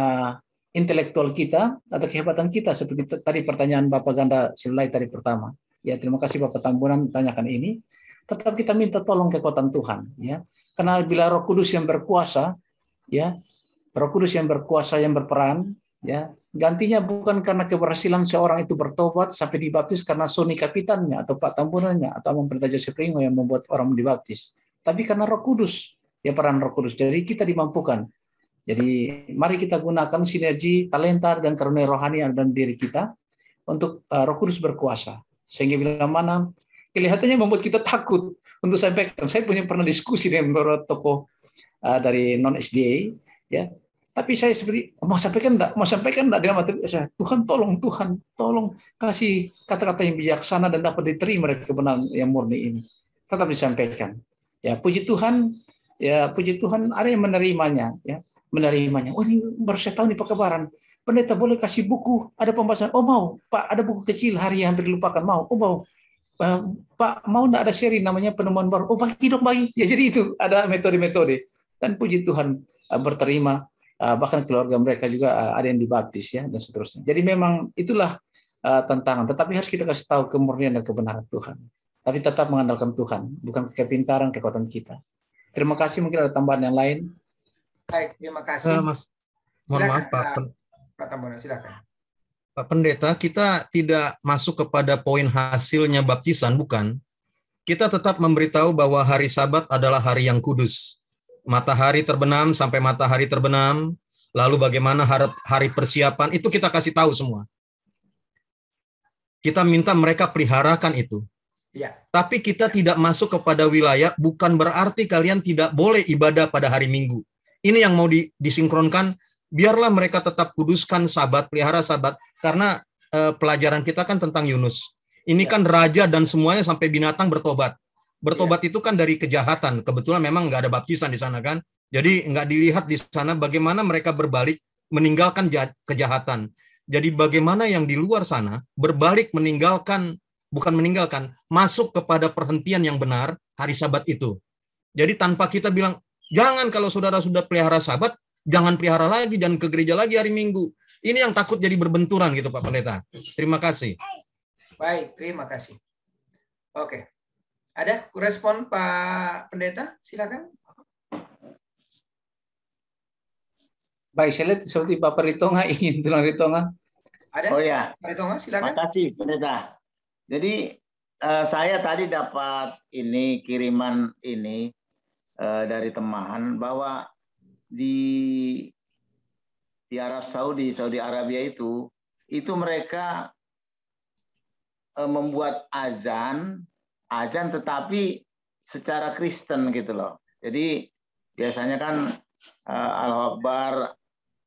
intelektual kita atau kehebatan kita seperti tadi pertanyaan Bapak Ganda Silai tadi pertama. Ya, terima kasih Bapak Tambunan tanyakan ini. Tetap kita minta tolong kekuatan Tuhan, ya. Karena bila Roh Kudus yang berkuasa, ya, Roh Kudus yang berkuasa yang berperan, ya, gantinya bukan karena keberhasilan seorang itu bertobat sampai dibaptis karena Sony Kapitannya atau Pak Tambunannya atau Pendeta Joseph Ringo yang membuat orang dibaptis, tapi karena Roh Kudus, ya, peran Roh Kudus. Jadi kita dimampukan. Jadi mari kita gunakan sinergi talenta dan karunia rohani yang ada dalam diri kita untuk Roh Kudus berkuasa, sehingga bila mana kelihatannya membuat kita takut untuk sampaikan. Saya pernah diskusi dengan beberapa tokoh dari non SDA, ya. Tapi saya seperti mau sampaikan enggak dengan mati saya, Tuhan tolong kasih kata-kata yang bijaksana dan dapat diterima dari kebenaran yang murni ini. Tetap disampaikan. Ya, puji Tuhan ada yang menerimanya, ya. Oh, ini baru saya tahu nih pekebaran. Pendeta boleh kasih buku, ada pembahasan. Oh, mau, Pak, ada buku kecil hari yang hampir dilupakan, mau. Oh, mau. Pak, mau enggak ada seri namanya penemuan baru? Oh, bagi dong, bagi. Ya, jadi itu ada metode-metode. Dan puji Tuhan berterima, bahkan keluarga mereka juga ada yang dibaptis, ya, dan seterusnya. Jadi memang itulah tantangan. Tetapi harus kita kasih tahu kemurnian dan kebenaran Tuhan. Tapi tetap mengandalkan Tuhan, bukan kepintaran, kekuatan kita. Terima kasih. Mungkin ada tambahan yang lain. Baik, terima kasih. Mohon maaf Pak Tambunan, silakan. Pak Pendeta, kita tidak masuk kepada poin hasilnya baptisan, bukan. Kita tetap memberitahu bahwa hari Sabat adalah hari yang kudus. Matahari terbenam sampai matahari terbenam, lalu bagaimana hari persiapan, itu kita kasih tahu semua. Kita minta mereka peliharakan itu. Ya. Tapi kita tidak masuk kepada wilayah, bukan berarti kalian tidak boleh ibadah pada hari Minggu. Ini yang mau disinkronkan, biarlah mereka tetap kuduskan Sabat, pelihara Sabat, karena pelajaran kita kan tentang Yunus. Ini kan raja dan semuanya sampai binatang bertobat. Bertobat itu kan dari kejahatan. Kebetulan memang nggak ada baptisan di sana kan. Jadi nggak dilihat di sana bagaimana mereka berbalik meninggalkan kejahatan. Jadi bagaimana yang di luar sana berbalik masuk kepada perhentian yang benar hari Sabat itu. Jadi tanpa kita bilang, jangan kalau saudara sudah pelihara Sabat, jangan pelihara lagi, jangan ke gereja lagi hari Minggu. Ini yang takut jadi berbenturan gitu Pak Pendeta. Terima kasih. Baik, terima kasih. Oke. Ada respon Pak Pendeta? Silakan. Baik, saya lihat seperti Bapak Ritonga ingin tulang Ritonga. Ada? Oh ya. Pak Ritonga, silakan. Terima kasih Pendeta. Jadi saya tadi dapat kiriman ini dari teman bahwa di Arab Saudi Arabia itu mereka membuat azan tetapi secara Kristen gitu loh. Jadi biasanya kan Allahu Akbar,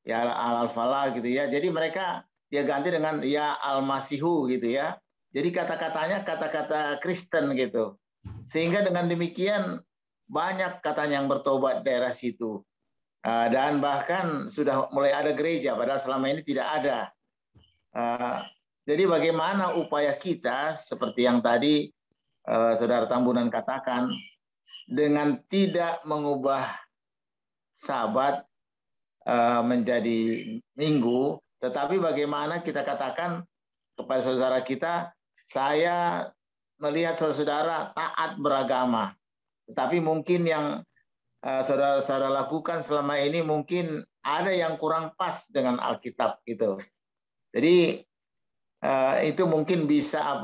ya Al-Falah gitu ya. Jadi mereka dia ganti dengan ya Al-Masihu gitu ya. Jadi kata-katanya kata-kata Kristen gitu. Sehingga dengan demikian banyak katanya yang bertobat daerah situ. Dan bahkan sudah mulai ada gereja, padahal selama ini tidak ada. Jadi bagaimana upaya kita, seperti yang tadi Saudara Tambunan katakan, dengan tidak mengubah Sabat menjadi Minggu, tetapi bagaimana kita katakan kepada saudara kita, saya melihat saudara-saudara taat beragama. Tetapi mungkin yang saudara-saudara lakukan selama ini mungkin ada yang kurang pas dengan Alkitab gitu. Jadi itu mungkin bisa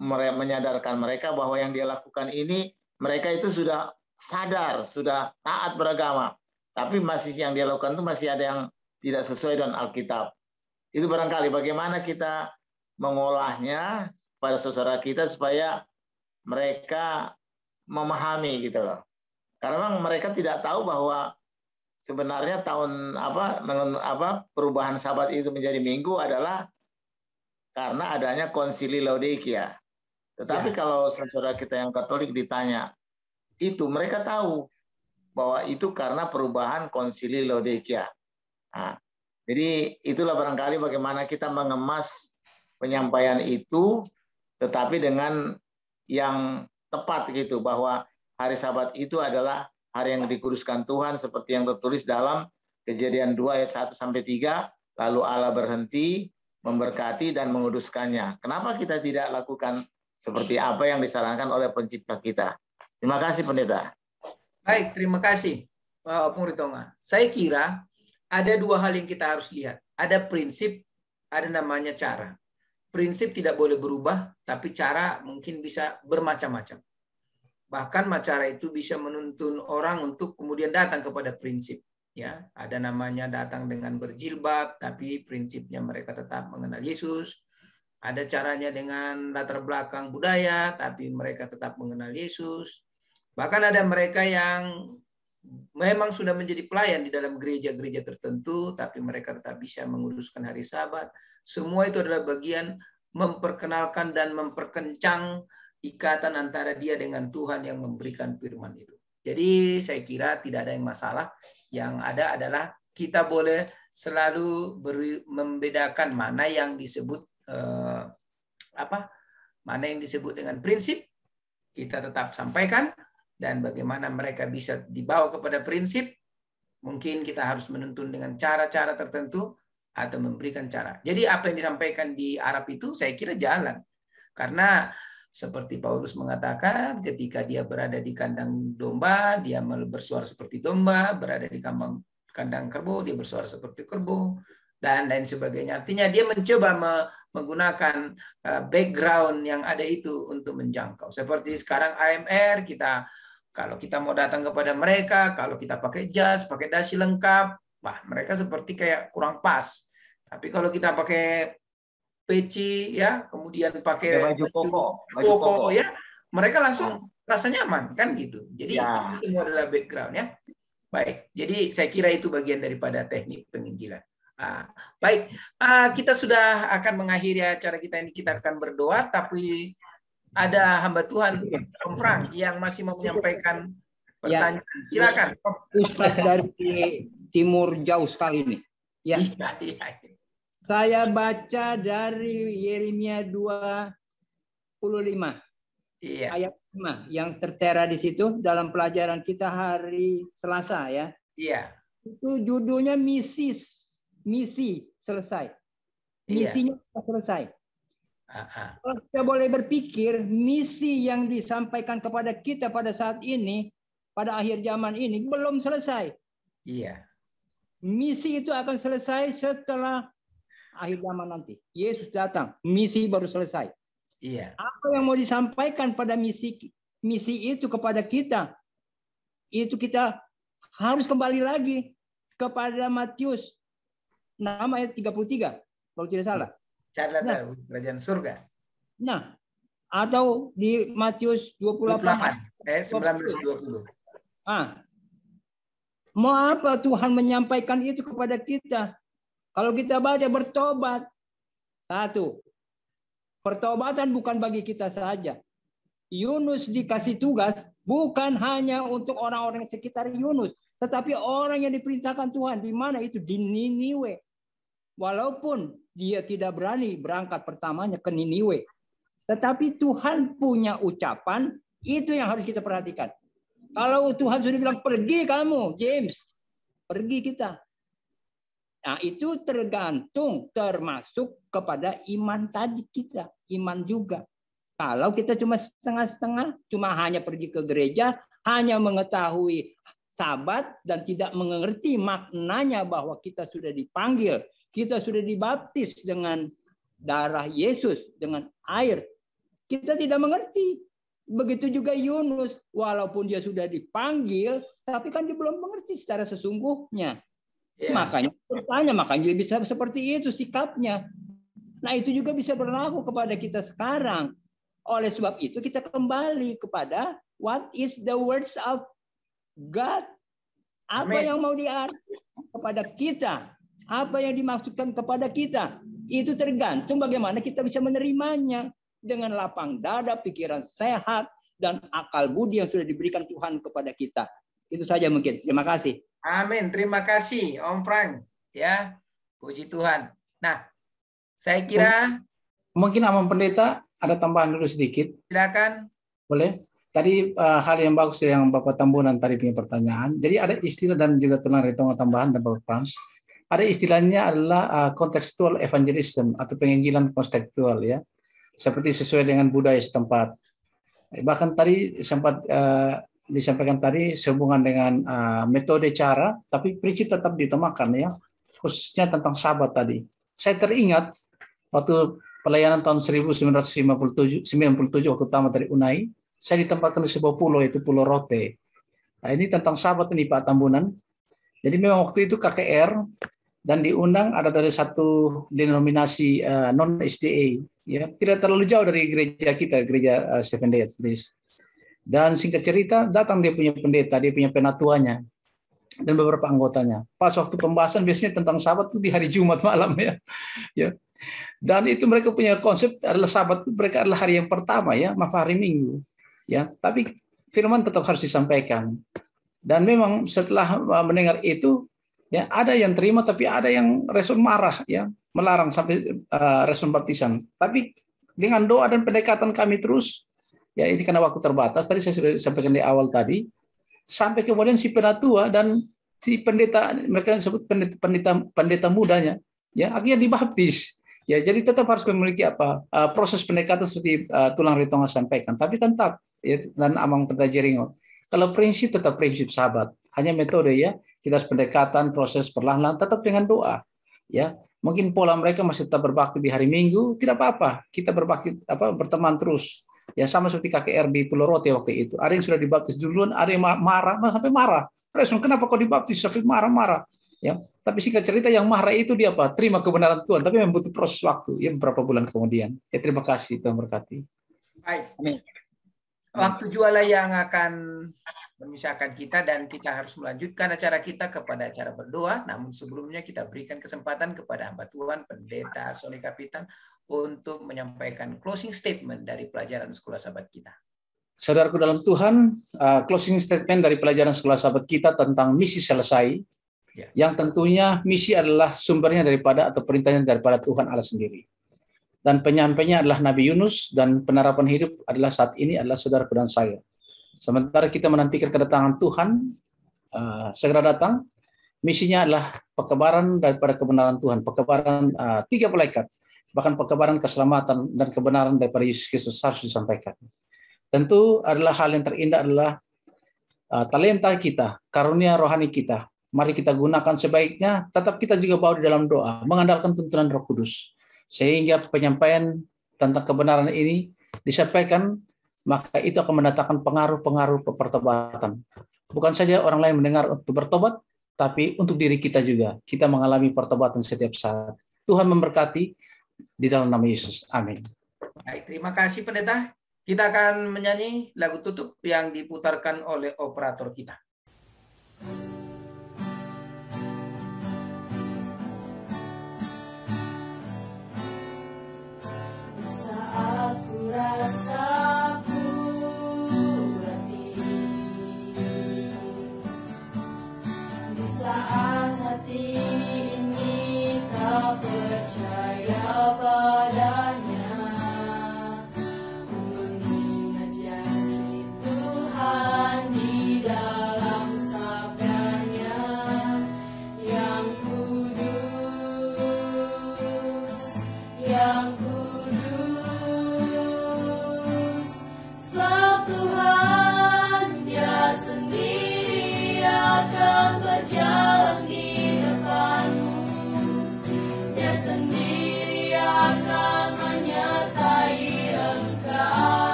menyadarkan mereka bahwa yang dia lakukan ini mereka itu sudah sadar, sudah taat beragama. Tapi masih yang dia lakukan itu masih ada yang tidak sesuai dengan Alkitab. Itu barangkali bagaimana kita mengolahnya pada saudara kita supaya mereka memahami gitu loh. Karena memang mereka tidak tahu bahwa sebenarnya perubahan Sabat itu menjadi Minggu adalah karena adanya konsili Laodikia. Tetapi kalau saudara kita yang Katolik ditanya, itu mereka tahu bahwa itu karena perubahan konsili Laodikia. Nah, jadi itulah barangkali bagaimana kita mengemas penyampaian itu, tetapi dengan yang tepat gitu, bahwa hari Sabat itu adalah hari yang dikuduskan Tuhan seperti yang tertulis dalam Kejadian 2 ayat 1 sampai 3, lalu Allah berhenti, memberkati dan menguduskannya. Kenapa kita tidak lakukan seperti apa yang disarankan oleh pencipta kita? Terima kasih, Pendeta. Baik, terima kasih, Pak Pungritonga. Saya kira ada dua hal yang kita harus lihat. Ada prinsip, ada namanya cara. Prinsip tidak boleh berubah, tapi cara mungkin bisa bermacam-macam. Bahkan cara itu bisa menuntun orang untuk kemudian datang kepada prinsip. Ya, ada namanya datang dengan berjilbab, tapi prinsipnya mereka tetap mengenal Yesus. Ada caranya dengan latar belakang budaya, tapi mereka tetap mengenal Yesus. Bahkan ada mereka yang memang sudah menjadi pelayan di dalam gereja-gereja tertentu, tapi mereka tetap bisa menguduskan hari Sabat. Semua itu adalah bagian memperkenalkan dan memperkencang ikatan antara dia dengan Tuhan yang memberikan firman itu. Jadi saya kira tidak ada yang masalah. Yang ada adalah kita boleh selalu membedakan mana yang disebut mana yang disebut dengan prinsip, kita tetap sampaikan, dan bagaimana mereka bisa dibawa kepada prinsip, mungkin kita harus menuntun dengan cara-cara tertentu atau memberikan cara. Jadi apa yang disampaikan di Arab itu saya kira jalan. Karena seperti Paulus mengatakan, ketika dia berada di kandang domba, dia bersuara seperti domba, berada di kandang kerbau, dia bersuara seperti kerbau, dan lain sebagainya. Artinya dia mencoba menggunakan background yang ada itu untuk menjangkau. Seperti sekarang AMR, kalau kita mau datang kepada mereka, kalau kita pakai jas, pakai dasi lengkap, mereka seperti kayak kurang pas. Tapi kalau kita pakai peci, ya, kemudian pakai baju koko, ya, mereka langsung rasa nyaman, kan gitu. Jadi itu semua adalah background, ya. Baik, jadi saya kira itu bagian daripada teknik penginjilan. Baik, kita sudah akan mengakhiri acara kita ini. Kita akan berdoa, tapi ada hamba Tuhan Om Frank yang masih mau menyampaikan pertanyaan. Silakan. Ustadz dari timur jauh sekali ini. Ya. Saya baca dari Yeremia 25. Iya. Ayat 5 yang tertera di situ dalam pelajaran kita hari Selasa, ya. Iya. Itu judulnya misi selesai. Misinya selesai. Kalau kita boleh berpikir, misi yang disampaikan kepada kita pada saat ini, pada akhir zaman ini, belum selesai. Iya. Misi itu akan selesai setelah akhir zaman nanti. Yesus datang, misi baru selesai. Iya. Apa yang mau disampaikan pada misi itu kepada kita? Itu kita harus kembali lagi kepada Matius 6 ayat 33, kalau tidak salah. Catatan kerajaan surga. Nah, atau di Matius 28 ayat 19-20. Mau apa Tuhan menyampaikan itu kepada kita? Kalau kita baca bertobat. Satu, pertobatan bukan bagi kita saja. Yunus dikasih tugas bukan hanya untuk orang-orang sekitar Yunus, tetapi orang yang diperintahkan Tuhan. Di mana itu? Di Niniwe. Walaupun dia tidak berani berangkat pertamanya ke Niniwe. Tetapi Tuhan punya ucapan, itu yang harus kita perhatikan. Kalau Tuhan sudah bilang, pergi kamu, James. Pergi kita. Nah, itu tergantung termasuk kepada iman tadi kita. Iman juga. Kalau kita cuma setengah-setengah, cuma hanya pergi ke gereja, hanya mengetahui Sabat dan tidak mengerti maknanya bahwa kita sudah dipanggil, kita sudah dibaptis dengan darah Yesus, dengan air. Kita tidak mengerti. Begitu juga Yunus, walaupun dia sudah dipanggil, tapi kan dia belum mengerti secara sesungguhnya. Makanya bertanya, makanya dia bisa seperti itu sikapnya. Nah, itu juga bisa berlaku kepada kita sekarang. Oleh sebab itu kita kembali kepada what is the words of God. Apa yang mau diartikan kepada kita? Apa yang dimaksudkan kepada kita? Itu tergantung bagaimana kita bisa menerimanya. Dengan lapang dada, pikiran sehat, dan akal budi yang sudah diberikan Tuhan kepada kita. Itu saja mungkin. Terima kasih. Amin. Terima kasih Om Frank. Ya, puji Tuhan. Nah, saya kira mungkin Amang Pendeta ada tambahan dulu sedikit. Silakan. Boleh. Tadi hal yang bagus yang Bapak Tambunan tadi punya pertanyaan. Jadi ada istilah dan juga tulang retonga tambahan dan Bapak Frans. Ada istilahnya adalah contextual evangelism atau penginjilan kontekstual ya. Seperti sesuai dengan budaya setempat. Bahkan tadi sempat disampaikan tadi sehubungan dengan metode cara, tapi prinsip tetap diutamakan ya, khususnya tentang Sabat tadi. Saya teringat waktu pelayanan tahun 1997 waktu tamat dari UNAI, saya ditempatkan di sebuah pulau, yaitu Pulau Rote. Nah, ini tentang Sabat ini Pak Tambunan. Jadi memang waktu itu KKR dan diundang ada dari satu denominasi non SDA, ya tidak terlalu jauh dari gereja kita, gereja Seventh Day Adventist. Dan singkat cerita datang dia punya pendeta, dia punya penatuanya dan beberapa anggotanya. Pas waktu pembahasan biasanya tentang Sabat itu di hari Jumat malam ya. Ya. Dan itu mereka punya konsep adalah Sabat, mereka adalah hari yang pertama ya, maaf hari Minggu. Ya, tapi firman tetap harus disampaikan. Dan memang setelah mendengar itu ya ada yang terima tapi ada yang respon marah ya, melarang sampai respon baptisan. Tapi dengan doa dan pendekatan kami terus ya, ini karena waktu terbatas tadi saya sudah sampaikan di awal tadi, sampai kemudian si penatua dan si pendeta, mereka disebut pendeta mudanya ya akhirnya dibaptis. Ya, jadi tetap harus memiliki proses pendekatan seperti tulang retonga sampaikan. Tapi tetap ya, dan Amang Pendeta Jeringo, kalau prinsip tetap prinsip Sabat, hanya metode ya, kita harus pendekatan proses perlahan-lahan tetap dengan doa. Ya, mungkin pola mereka masih tetap berbakti di hari Minggu, tidak apa-apa. Kita berbakti berteman terus. Ya, sama seperti KKR di Pulau Rote waktu itu. Ada yang sudah dibaptis duluan, ada yang marah sampai marah. Respon, kenapa kau dibaptis sampai marah-marah? Ya, tapi singkat cerita yang marah itu dia terima kebenaran Tuhan, tapi membutuh proses waktu ya beberapa bulan kemudian. Ya, terima kasih, Tuhan berkati. Baik. Waktu jualah yang akan memisahkan kita dan kita harus melanjutkan acara kita kepada acara berdoa. Namun sebelumnya kita berikan kesempatan kepada hamba Tuhan Pendeta Sony Kapitan untuk menyampaikan closing statement dari pelajaran Sekolah Sabat kita. Saudaraku dalam Tuhan, closing statement dari pelajaran Sekolah Sabat kita tentang misi selesai. Ya. Yang tentunya misi adalah sumbernya daripada atau perintahnya daripada Tuhan Allah sendiri. Dan penyampainya adalah Nabi Yunus dan penerapan hidup adalah saat ini adalah saudaraku dan saya. Sementara kita menantikan kedatangan Tuhan segera datang, misinya adalah pekebaran daripada kebenaran Tuhan, pekebaran 3 malaikat, bahkan pekebaran keselamatan dan kebenaran daripada Yesus Kristus harus disampaikan. Tentu adalah hal yang terindah adalah talenta kita, karunia rohani kita. Mari kita gunakan sebaiknya, tetap kita juga bawa di dalam doa, mengandalkan tuntunan Roh Kudus. Sehingga penyampaian tentang kebenaran ini disampaikan, maka itu akan mendatangkan pengaruh-pengaruh pertobatan. Bukan saja orang lain mendengar untuk bertobat, tapi untuk diri kita juga. Kita mengalami pertobatan setiap saat. Tuhan memberkati di dalam nama Yesus. Amin. Baik, terima kasih Pendeta. Kita akan menyanyi lagu tutup yang diputarkan oleh operator kita. Rasaku berhenti di saat hati ini tak percaya padanya. Ku mengingat janji Tuhan di dalam sabdanya yang kudus.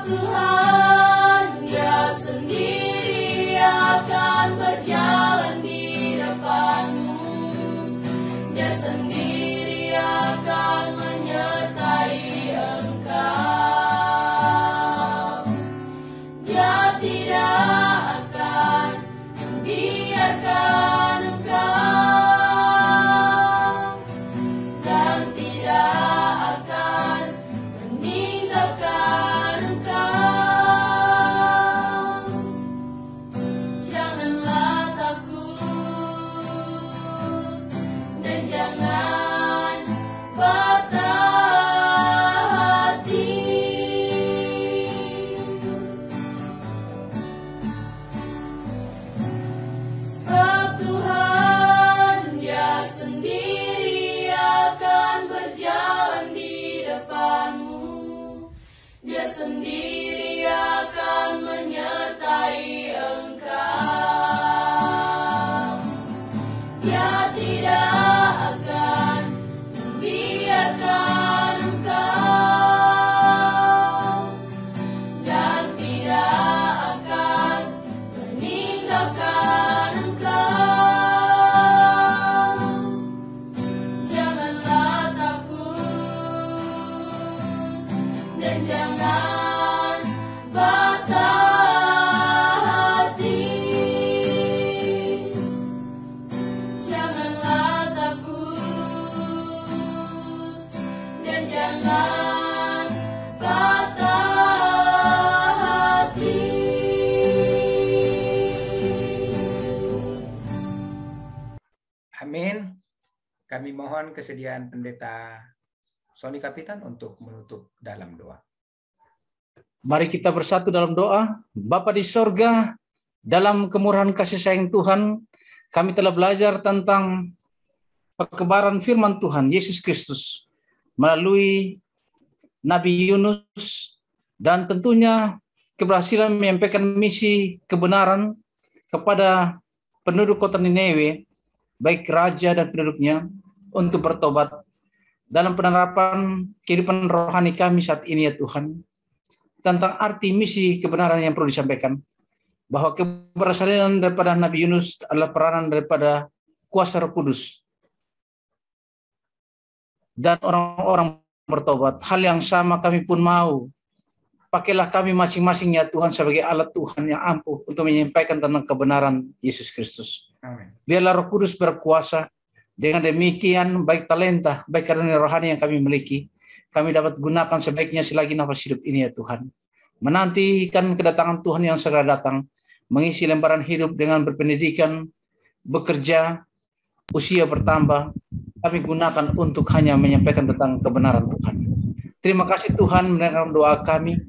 Tuhan, Dia sendiri akan berjalan di depanmu. Dia sendiri akan menyertai engkau. Dia tidak akan membiarkan engkau dan tidak akan meninggalkan engkau. Janganlah takut dan jangan patah hati. Sebab Tuhan, Dia sendiri akan berjalan di depanmu. Dia sendiri akan menyertai engkau. Dia tidak akan membiarkan engkau dan tidak akan meninggalkan engkau. Janganlah takut dan jangan patah hati. Janganlah takut dan jangan patah hati. Amin. Kami mohon kesediaan Pendeta Sony Kapitan untuk menutup dalam doa. Mari kita bersatu dalam doa. Bapa di sorga, dalam kemurahan kasih sayang Tuhan, kami telah belajar tentang kebenaran firman Tuhan, Yesus Kristus, melalui Nabi Yunus, dan tentunya keberhasilan menyampaikan misi kebenaran kepada penduduk kota Niniwe, baik raja dan penduduknya, untuk bertobat dalam penerapan kehidupan rohani kami saat ini ya Tuhan, tentang arti misi kebenaran yang perlu disampaikan, bahwa keberhasilan daripada Nabi Yunus adalah peranan daripada kuasa Roh Kudus dan orang-orang bertobat. Hal yang sama kami pun mau. Pakailah kami masing-masing ya Tuhan sebagai alat Tuhan yang ampuh untuk menyampaikan tentang kebenaran Yesus Kristus. Amin. Biarlah Roh Kudus berkuasa. Dengan demikian baik talenta, baik karunia rohani yang kami miliki, kami dapat gunakan sebaiknya selagi nafas hidup ini ya Tuhan. Menantikan kedatangan Tuhan yang segera datang, mengisi lembaran hidup dengan berpendidikan, bekerja, usia bertambah, kami gunakan untuk hanya menyampaikan tentang kebenaran Tuhan. Terima kasih Tuhan mendengar doa kami.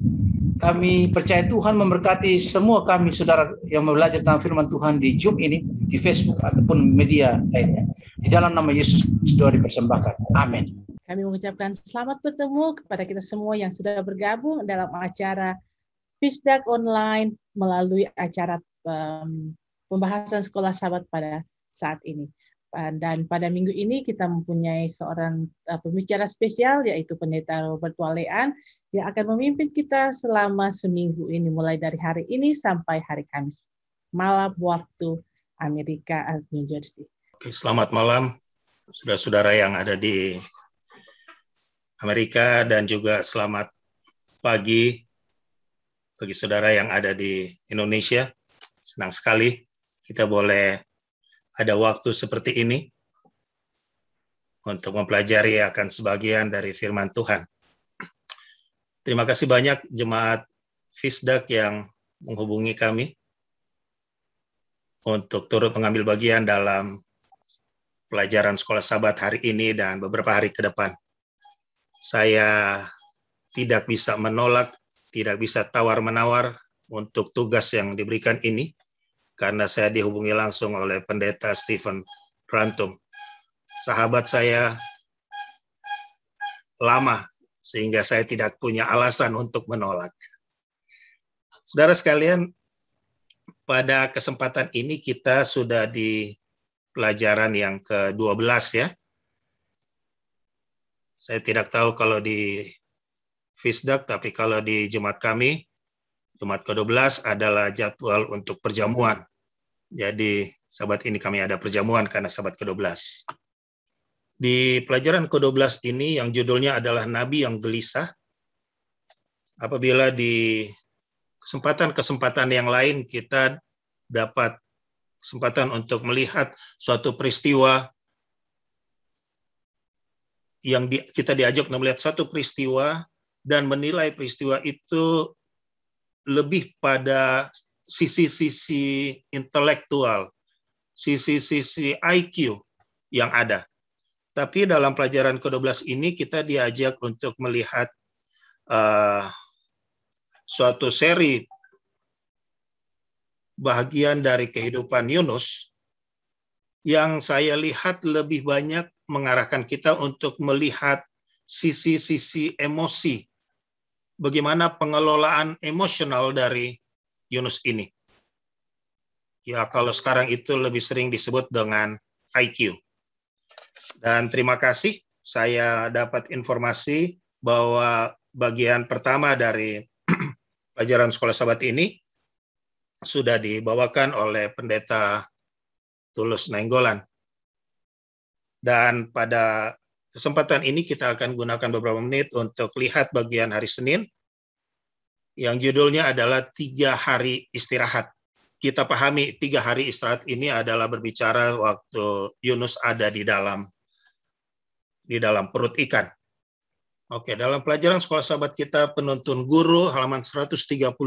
Kami percaya Tuhan memberkati semua kami, saudara yang belajar tentang firman Tuhan di Zoom ini, di Facebook ataupun media lainnya. Di dalam nama Yesus doa dipersembahkan. Amin. Kami mengucapkan selamat bertemu kepada kita semua yang sudah bergabung dalam acara Fisdak Online melalui acara pembahasan sekolah sahabat pada saat ini. Dan pada minggu ini kita mempunyai seorang pembicara spesial, yaitu Pendeta Robert Walean, yang akan memimpin kita selama seminggu ini, mulai dari hari ini sampai hari Kamis malam waktu Amerika, New Jersey. Oke, selamat malam saudara-saudara yang ada di Amerika, dan juga selamat pagi bagi saudara yang ada di Indonesia. Senang sekali kita boleh ada waktu seperti ini untuk mempelajari akan sebagian dari firman Tuhan. Terima kasih banyak jemaat Fisdak yang menghubungi kami untuk turut mengambil bagian dalam pelajaran sekolah Sabat hari ini dan beberapa hari ke depan. Saya tidak bisa menolak, tidak bisa tawar-menawar untuk tugas yang diberikan ini, karena saya dihubungi langsung oleh Pendeta Stephen Rantum. Sahabat saya lama, sehingga saya tidak punya alasan untuk menolak. Saudara sekalian, pada kesempatan ini kita sudah di pelajaran yang ke-12 ya. Saya tidak tahu kalau di Fisdak, tapi kalau di jemaat kami, Jumat ke-12 adalah jadwal untuk perjamuan. Jadi Sabat ini kami ada perjamuan karena Sabat ke-12. Di pelajaran ke-12 ini yang judulnya adalah Nabi yang Gelisah. Apabila di kesempatan-kesempatan yang lain kita dapat kesempatan untuk melihat suatu peristiwa yang kita diajak untuk melihat satu peristiwa dan menilai peristiwa itu lebih pada sisi-sisi intelektual, sisi-sisi IQ yang ada. Tapi dalam pelajaran ke-12 ini kita diajak untuk melihat suatu seri bagian dari kehidupan Yunus yang saya lihat lebih banyak mengarahkan kita untuk melihat sisi-sisi emosi, bagaimana pengelolaan emosional dari Yunus ini. Ya, kalau sekarang itu lebih sering disebut dengan IQ. Dan terima kasih, saya dapat informasi bahwa bagian pertama dari pelajaran Sekolah Sabat ini sudah dibawakan oleh Pendeta Tulus Nainggolan. Dan pada kesempatan ini kita akan gunakan beberapa menit untuk lihat bagian hari Senin yang judulnya adalah 3 hari istirahat. Kita pahami 3 hari istirahat ini adalah berbicara waktu Yunus ada di dalam perut ikan. Oke, dalam pelajaran Sekolah Sabat kita penuntun guru halaman 132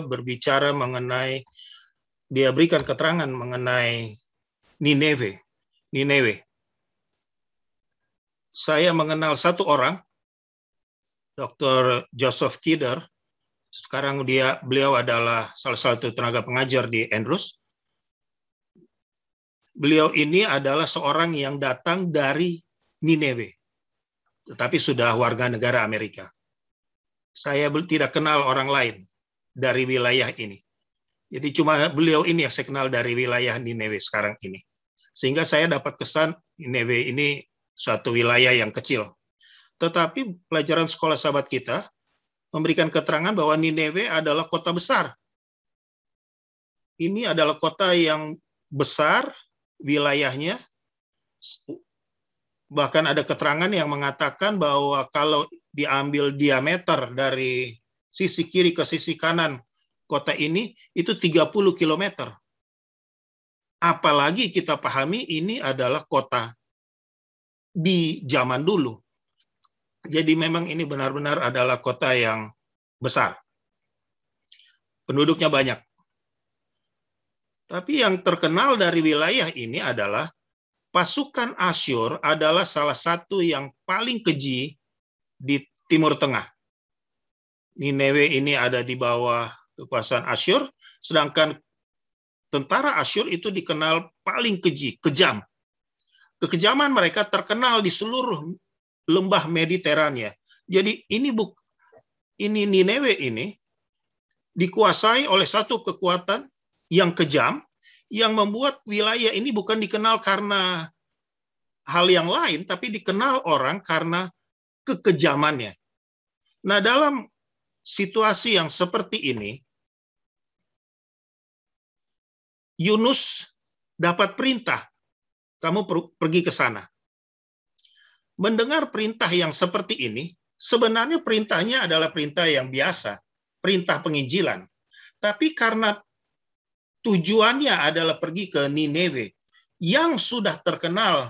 berbicara mengenai, dia berikan keterangan mengenai Nineve. Saya mengenal satu orang, Dr. Joseph Kidder. Sekarang beliau adalah salah satu tenaga pengajar di Andrews. Beliau ini adalah seorang yang datang dari Nineve, tetapi sudah warga negara Amerika. Saya tidak kenal orang lain dari wilayah ini. Jadi cuma beliau ini yang saya kenal dari wilayah Nineve sekarang ini. Sehingga saya dapat kesan Nineve ini suatu wilayah yang kecil. Tetapi pelajaran Sekolah Sabat kita memberikan keterangan bahwa Nineve adalah kota besar. Ini adalah kota yang besar wilayahnya. Bahkan ada keterangan yang mengatakan bahwa kalau diambil diameter dari sisi kiri ke sisi kanan kota ini, itu 30 km. Apalagi kita pahami ini adalah kota di zaman dulu. Jadi memang ini benar-benar adalah kota yang besar. Penduduknya banyak. Tapi yang terkenal dari wilayah ini adalah pasukan Asyur adalah salah satu yang paling keji di Timur Tengah. Nineve ini ada di bawah kekuasaan Asyur, sedangkan tentara Asyur itu dikenal paling keji, kejam. Kekejaman mereka terkenal di seluruh lembah Mediterania. Jadi ini Nineve ini dikuasai oleh satu kekuatan yang kejam yang membuat wilayah ini bukan dikenal karena hal yang lain, tapi dikenal orang karena kekejamannya. Nah, dalam situasi yang seperti ini, Yunus dapat perintah, kamu pergi ke sana. Mendengar perintah yang seperti ini, sebenarnya perintahnya adalah perintah yang biasa, perintah penginjilan. Tapi karena tujuannya adalah pergi ke Nineve, yang sudah terkenal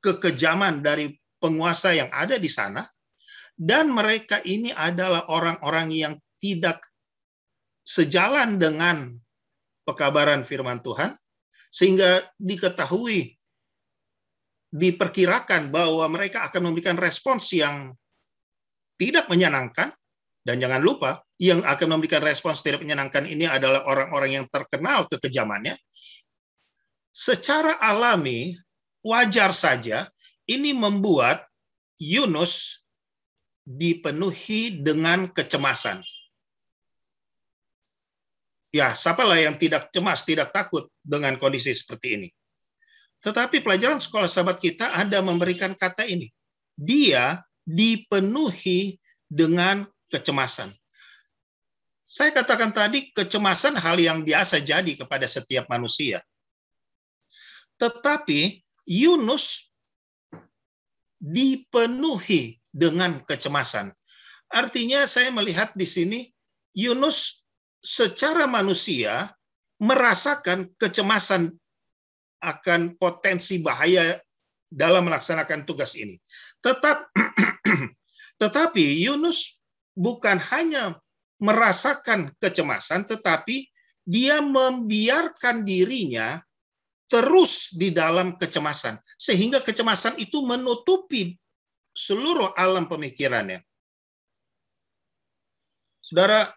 kekejaman dari penguasa yang ada di sana, dan mereka ini adalah orang-orang yang tidak sejalan dengan pekabaran firman Tuhan, sehingga diketahui, diperkirakan bahwa mereka akan memberikan respons yang tidak menyenangkan. Dan jangan lupa, yang akan memberikan respons tidak menyenangkan ini adalah orang-orang yang terkenal kekejamannya. Secara alami, wajar saja, ini membuat Yunus dipenuhi dengan kecemasan. Ya, siapalah yang tidak cemas, tidak takut dengan kondisi seperti ini. Tetapi pelajaran Sekolah Sabat kita ada memberikan kata ini. Dia dipenuhi dengan kecemasan. Saya katakan tadi, kecemasan hal yang biasa jadi kepada setiap manusia. Tetapi Yunus dipenuhi dengan kecemasan. Artinya saya melihat di sini Yunus secara manusia merasakan kecemasan akan potensi bahaya dalam melaksanakan tugas ini. Tetapi Yunus bukan hanya merasakan kecemasan, tetapi dia membiarkan dirinya terus di dalam kecemasan, sehingga kecemasan itu menutupi seluruh alam pemikirannya. Saudara,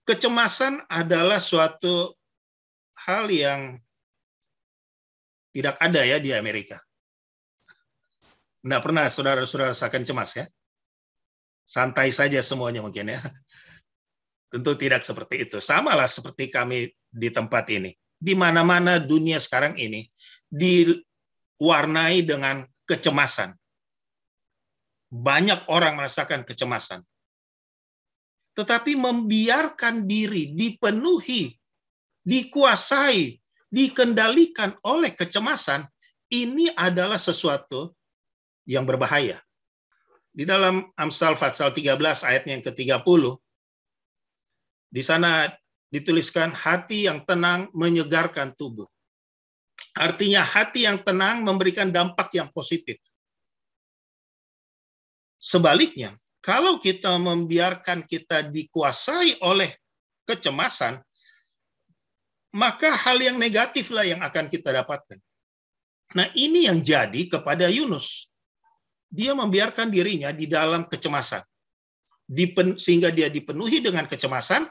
kecemasan adalah suatu hal yang tidak ada ya di Amerika. Nggak pernah saudara-saudara rasakan cemas ya? Santai saja semuanya mungkin ya. Tentu tidak seperti itu. Samalah seperti kami di tempat ini. Di mana-mana dunia sekarang ini diwarnai dengan kecemasan. Banyak orang merasakan kecemasan. Tetapi membiarkan diri dipenuhi, dikuasai, dikendalikan oleh kecemasan, ini adalah sesuatu yang berbahaya. Di dalam Amsal pasal 13 ayatnya yang ke-30, di sana dituliskan hati yang tenang menyegarkan tubuh. Artinya hati yang tenang memberikan dampak yang positif. Sebaliknya, kalau kita membiarkan kita dikuasai oleh kecemasan, maka hal yang negatiflah yang akan kita dapatkan. Nah, ini yang jadi kepada Yunus. Dia membiarkan dirinya di dalam kecemasan. Sehingga dia dipenuhi dengan kecemasan,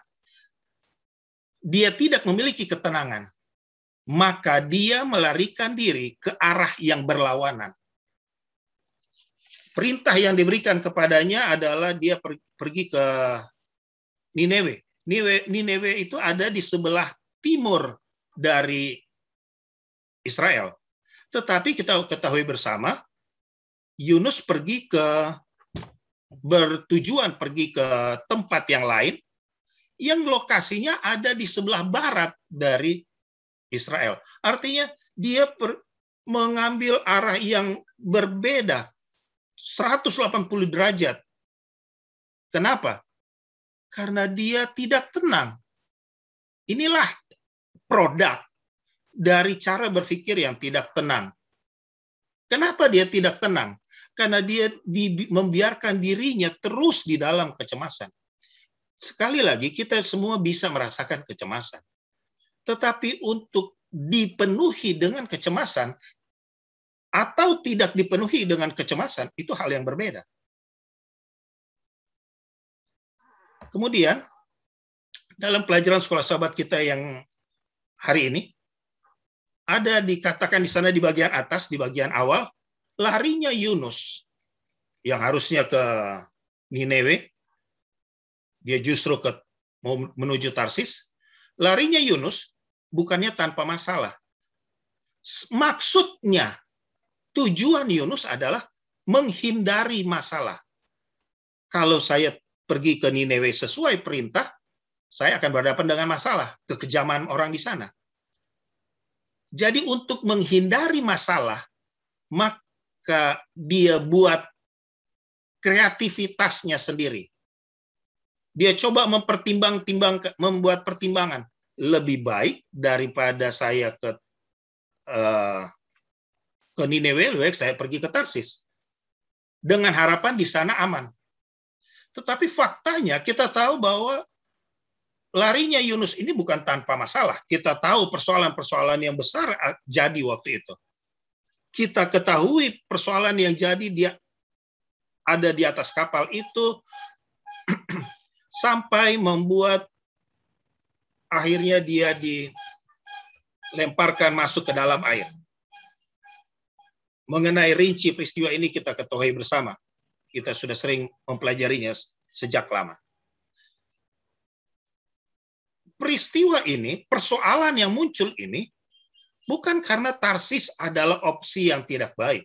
dia tidak memiliki ketenangan. Maka dia melarikan diri ke arah yang berlawanan. Perintah yang diberikan kepadanya adalah dia pergi ke Nineve. Nineve itu ada di sebelah timur dari Israel. Tetapi kita ketahui bersama, Yunus bertujuan pergi ke tempat yang lain, yang lokasinya ada di sebelah barat dari Israel. Artinya dia mengambil arah yang berbeda, 180 derajat. Kenapa? Karena dia tidak tenang. Inilah produk dari cara berpikir yang tidak tenang. Kenapa dia tidak tenang? Karena dia membiarkan dirinya terus di dalam kecemasan. Sekali lagi, kita semua bisa merasakan kecemasan. Tetapi untuk dipenuhi dengan kecemasan, atau tidak dipenuhi dengan kecemasan, itu hal yang berbeda. Kemudian, dalam pelajaran sekolah sahabat kita yang hari ini, ada dikatakan di sana di bagian atas, di bagian awal, larinya Yunus, yang harusnya ke Nineve, dia justru mau menuju Tarsis, larinya Yunus bukannya tanpa masalah. Maksudnya, tujuan Yunus adalah menghindari masalah. Kalau saya pergi ke Nineve sesuai perintah, saya akan berhadapan dengan masalah, kekejaman orang di sana. Jadi untuk menghindari masalah, maka dia buat kreativitasnya sendiri. Dia coba membuat pertimbangan. Lebih baik daripada saya ke Nineve, lebih baik saya pergi ke Tarsis. Dengan harapan di sana aman. Tetapi faktanya kita tahu bahwa larinya Yunus ini bukan tanpa masalah. Kita tahu persoalan-persoalan yang besar jadi waktu itu. Kita ketahui persoalan yang jadi dia ada di atas kapal itu sampai membuat akhirnya dia dilemparkan masuk ke dalam air. Mengenai rinci peristiwa ini kita ketahui bersama. Kita sudah sering mempelajarinya sejak lama. Peristiwa ini, persoalan yang muncul ini, bukan karena Tarsis adalah opsi yang tidak baik.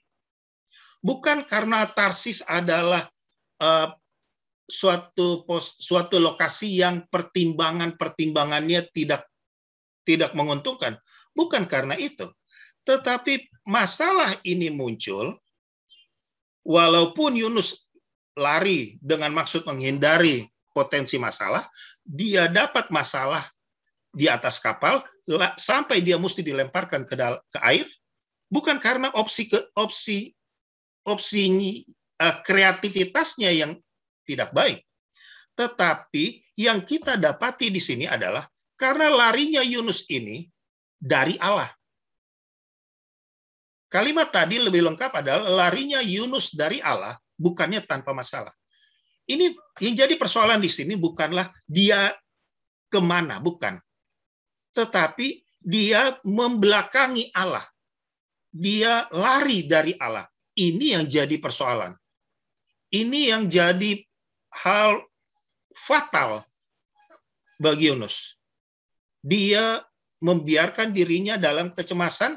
Bukan karena Tarsis adalah suatu lokasi yang pertimbangannya tidak menguntungkan. Bukan karena itu. Tetapi masalah ini muncul walaupun Yunus lari dengan maksud menghindari potensi masalah, dia dapat masalah di atas kapal sampai dia mesti dilemparkan ke air, bukan karena opsi kreativitasnya yang tidak baik. Tetapi yang kita dapati di sini adalah karena larinya Yunus ini dari Allah. Kalimat tadi lebih lengkap adalah larinya Yunus dari Allah, bukannya tanpa masalah. Ini yang jadi persoalan di sini bukanlah dia kemana, bukan. Tetapi dia membelakangi Allah. Dia lari dari Allah. Ini yang jadi persoalan. Ini yang jadi hal fatal bagi Yunus. Dia membiarkan dirinya dalam kecemasan,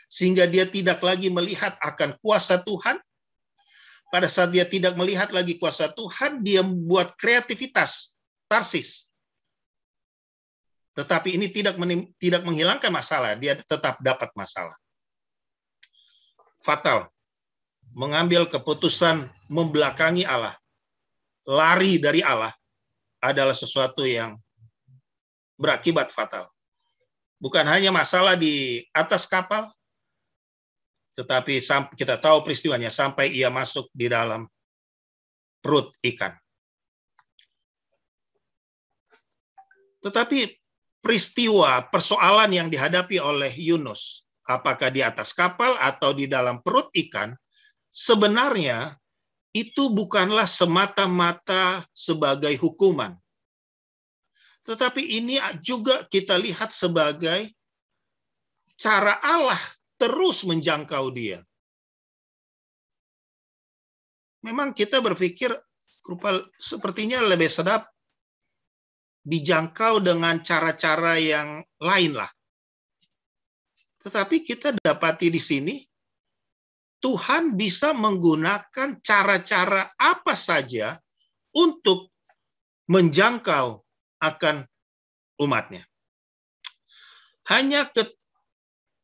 sehingga dia tidak lagi melihat akan kuasa Tuhan. Pada saat dia tidak melihat lagi kuasa Tuhan, dia membuat kreativitas, Tarsis. Tetapi ini tidak menghilangkan masalah, dia tetap dapat masalah. Fatal. Mengambil keputusan membelakangi Allah, lari dari Allah, adalah sesuatu yang berakibat fatal. Bukan hanya masalah di atas kapal, tetapi kita tahu peristiwanya sampai ia masuk di dalam perut ikan. Tetapi peristiwa, persoalan yang dihadapi oleh Yunus, apakah di atas kapal atau di dalam perut ikan, sebenarnya itu bukanlah semata-mata sebagai hukuman. Tetapi ini juga kita lihat sebagai cara Allah terus menjangkau dia. Memang kita berpikir sepertinya lebih sedap dijangkau dengan cara-cara yang lain lah. Tetapi kita dapati di sini, Tuhan bisa menggunakan cara-cara apa saja untuk menjangkau akan umatnya. Hanya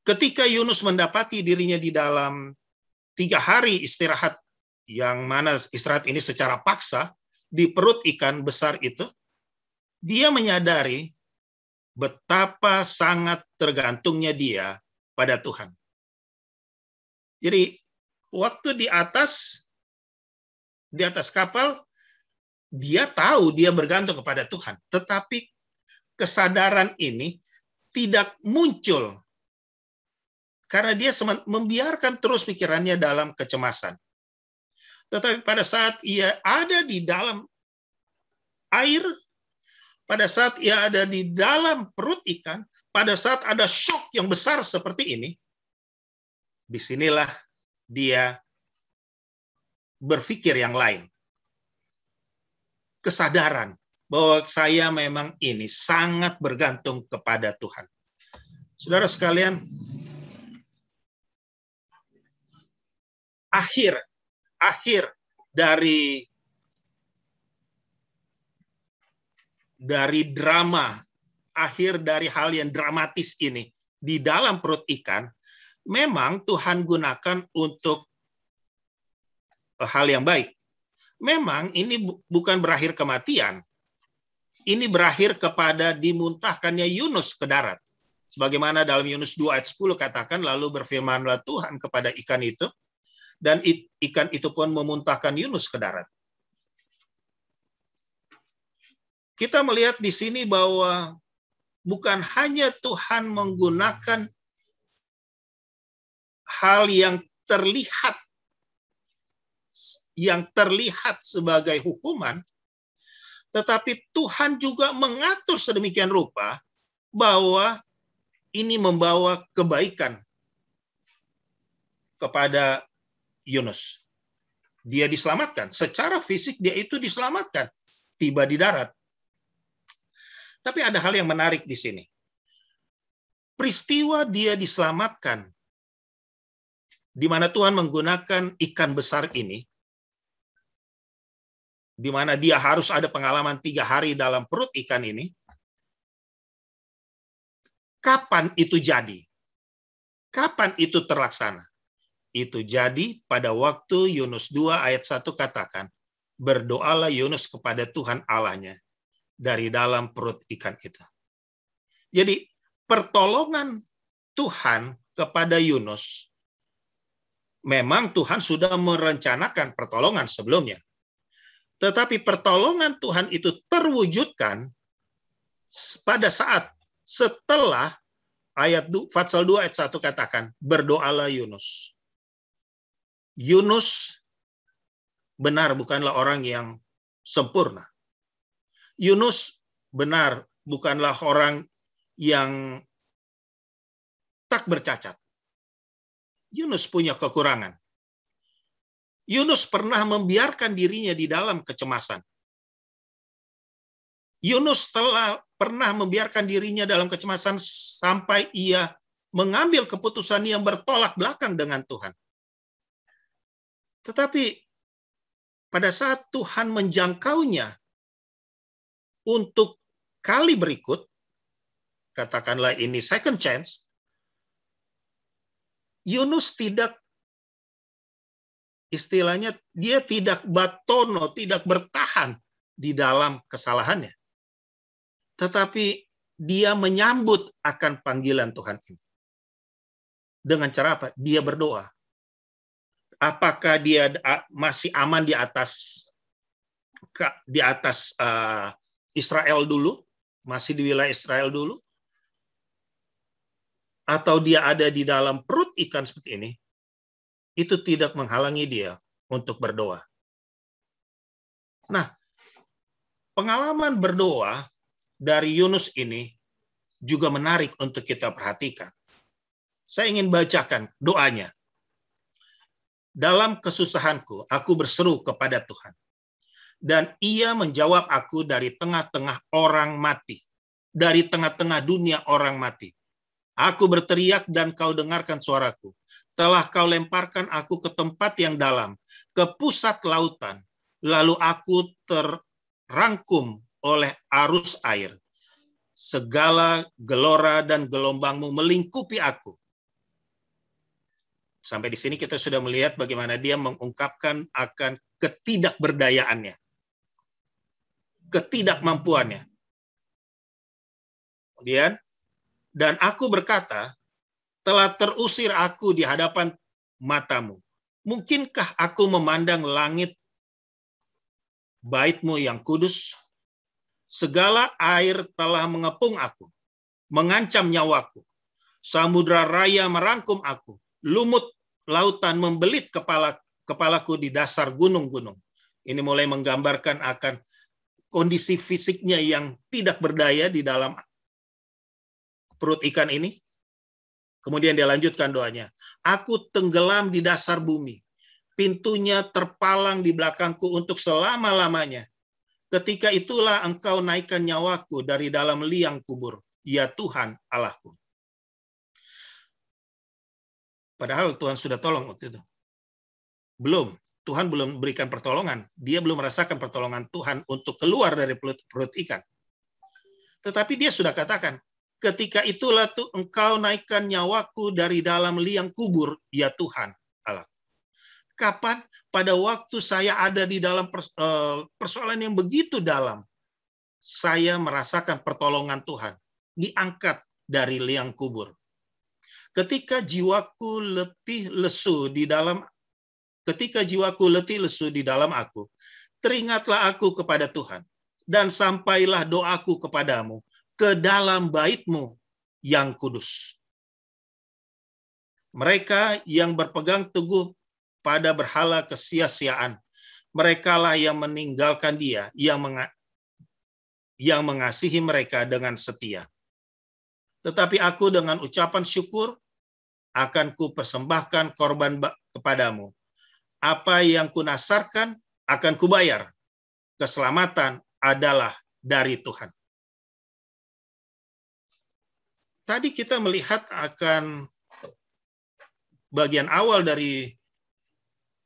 ketika Yunus mendapati dirinya di dalam 3 hari istirahat, yang mana istirahat ini secara paksa, di perut ikan besar itu, dia menyadari betapa sangat tergantungnya dia pada Tuhan. Jadi, waktu di atas kapal, dia tahu dia bergantung kepada Tuhan. Tetapi kesadaran ini tidak muncul karena dia membiarkan terus pikirannya dalam kecemasan. Tetapi pada saat ia ada di dalam air, pada saat ia ada di dalam perut ikan, pada saat ada shock yang besar seperti ini, disinilah dia berpikir yang lain. Kesadaran bahwa saya memang ini sangat bergantung kepada Tuhan. Saudara sekalian, akhir dari drama, akhir dari hal yang dramatis ini di dalam perut ikan, memang Tuhan gunakan untuk hal yang baik. Memang ini bukan berakhir kematian. Ini berakhir kepada dimuntahkannya Yunus ke darat. Sebagaimana dalam Yunus 2 ayat 10 katakan, lalu berfirmanlah Tuhan kepada ikan itu, dan ikan itu pun memuntahkan Yunus ke darat. Kita melihat di sini bahwa bukan hanya Tuhan menggunakan hal yang terlihat sebagai hukuman, tetapi Tuhan juga mengatur sedemikian rupa bahwa ini membawa kebaikan kepada Yunus. Dia diselamatkan. Secara fisik dia itu diselamatkan. Tiba di darat. Tapi ada hal yang menarik di sini. Peristiwa dia diselamatkan, di mana Tuhan menggunakan ikan besar ini, di mana dia harus ada pengalaman 3 hari dalam perut ikan ini. Kapan itu jadi? Kapan itu terlaksana? Itu jadi pada waktu Yunus 2 ayat 1 katakan, berdoalah Yunus kepada Tuhan Allahnya dari dalam perut ikan itu. Jadi pertolongan Tuhan kepada Yunus, memang Tuhan sudah merencanakan pertolongan sebelumnya. Tetapi pertolongan Tuhan itu terwujudkan pada saat setelah Fatsal 2 ayat 1 katakan, berdoalah Yunus. Yunus benar bukanlah orang yang sempurna. Yunus benar bukanlah orang yang tak bercacat. Yunus punya kekurangan. Yunus pernah membiarkan dirinya di dalam kecemasan. Yunus pernah membiarkan dirinya dalam kecemasan sampai ia mengambil keputusan yang bertolak belakang dengan Tuhan. Tetapi pada saat Tuhan menjangkaunya untuk kali berikut, katakanlah ini second chance, Yunus tidak, istilahnya dia tidak batono, tidak bertahan di dalam kesalahannya. Tetapi dia menyambut akan panggilan Tuhan ini. Dengan cara apa? Dia berdoa. Apakah dia masih aman di atas Israel dulu? Masih di wilayah Israel dulu? Atau dia ada di dalam perut ikan seperti ini? Itu tidak menghalangi dia untuk berdoa. Nah, pengalaman berdoa dari Yunus ini juga menarik untuk kita perhatikan. Saya ingin bacakan doanya. Dalam kesusahanku, aku berseru kepada Tuhan. Dan ia menjawab aku dari tengah-tengah orang mati. Dari tengah-tengah dunia orang mati. Aku berteriak dan kau dengarkan suaraku. Telah kau lemparkan aku ke tempat yang dalam, ke pusat lautan. Lalu aku terrangkum oleh arus air. Segala gelora dan gelombangmu melingkupi aku. Sampai di sini kita sudah melihat bagaimana dia mengungkapkan akan ketidakberdayaannya. Ketidakmampuannya. Kemudian, dan aku berkata, telah terusir aku di hadapan matamu. Mungkinkah aku memandang langit bait-Mu yang kudus? Segala air telah mengepung aku, mengancam nyawaku. Samudra raya merangkum aku. Lumut lautan membelit kepalaku di dasar gunung-gunung. Ini mulai menggambarkan akan kondisi fisiknya yang tidak berdaya di dalam perut ikan ini. Kemudian dia lanjutkan doanya. Aku tenggelam di dasar bumi. Pintunya terpalang di belakangku untuk selama-lamanya. Ketika itulah engkau naikkan nyawaku dari dalam liang kubur. Ya Tuhan Allahku. Padahal Tuhan sudah tolong waktu itu. Belum. Tuhan belum berikan pertolongan. Dia belum merasakan pertolongan Tuhan untuk keluar dari perut ikan. Tetapi dia sudah katakan, ketika itulah engkau naikkan nyawaku dari dalam liang kubur, ya Tuhan Allah. Kapan? Pada waktu saya ada di dalam persoalan yang begitu dalam, saya merasakan pertolongan Tuhan. Diangkat dari liang kubur. Ketika jiwaku letih lesu di dalam aku, teringatlah aku kepada Tuhan, dan sampailah doaku kepadamu ke dalam bait-Mu yang kudus. Mereka yang berpegang teguh pada berhala kesia-siaan, merekalah yang meninggalkan Dia, yang mengasihi mereka dengan setia. Tetapi aku dengan ucapan syukur akan ku persembahkan korban kepadamu. Apa yang kunasarkan akan kubayar. Keselamatan adalah dari Tuhan. Tadi kita melihat akan bagian awal dari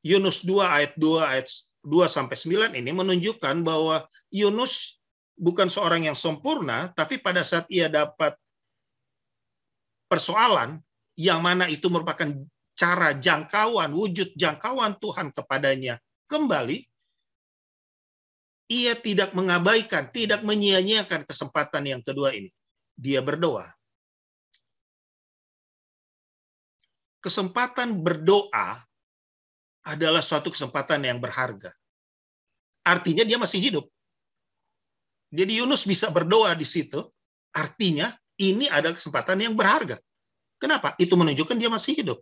Yunus 2 ayat 2 ayat 2-9 ini menunjukkan bahwa Yunus bukan seorang yang sempurna, tapi pada saat ia dapat persoalan yang mana itu merupakan cara jangkauan, wujud jangkauan Tuhan kepadanya kembali, ia tidak mengabaikan, tidak menyia-nyiakan kesempatan yang kedua ini. Dia berdoa. Kesempatan berdoa adalah suatu kesempatan yang berharga. Artinya dia masih hidup. Jadi Yunus bisa berdoa di situ, artinya ini adalah kesempatan yang berharga. Kenapa? Itu menunjukkan dia masih hidup.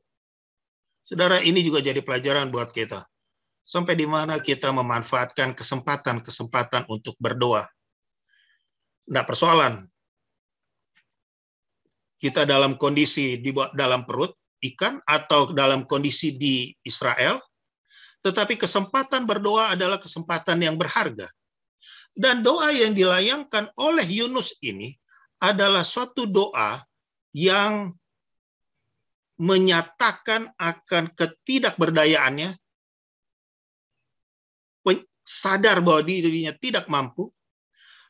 Saudara, ini juga jadi pelajaran buat kita. Sampai di mana kita memanfaatkan kesempatan-kesempatan untuk berdoa. Nggak persoalan. Kita dalam kondisi di dalam perut ikan atau dalam kondisi di Israel, tetapi kesempatan berdoa adalah kesempatan yang berharga. Dan doa yang dilayangkan oleh Yunus ini adalah suatu doa yang menyatakan akan ketidakberdayaannya, sadar bahwa dirinya tidak mampu,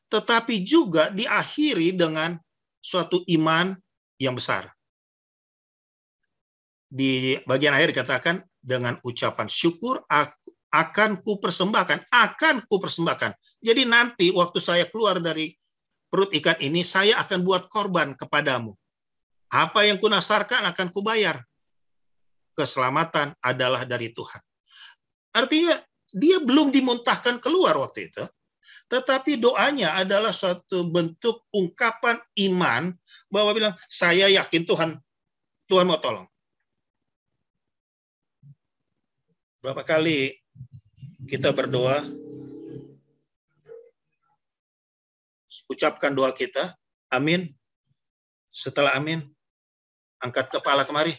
tetapi juga diakhiri dengan suatu iman yang besar. Di bagian akhir dikatakan, dengan ucapan syukur akan kupersembahkan. Jadi nanti waktu saya keluar dari perut ikan ini, saya akan buat korban kepadamu. Apa yang kunasarkan akan kubayar. Keselamatan adalah dari Tuhan. Artinya dia belum dimuntahkan keluar waktu itu, tetapi doanya adalah suatu bentuk ungkapan iman bahwa bilang, saya yakin Tuhan mau tolong. Berapa kali kita berdoa, ucapkan doa kita, amin. Setelah amin, angkat kepala kemari.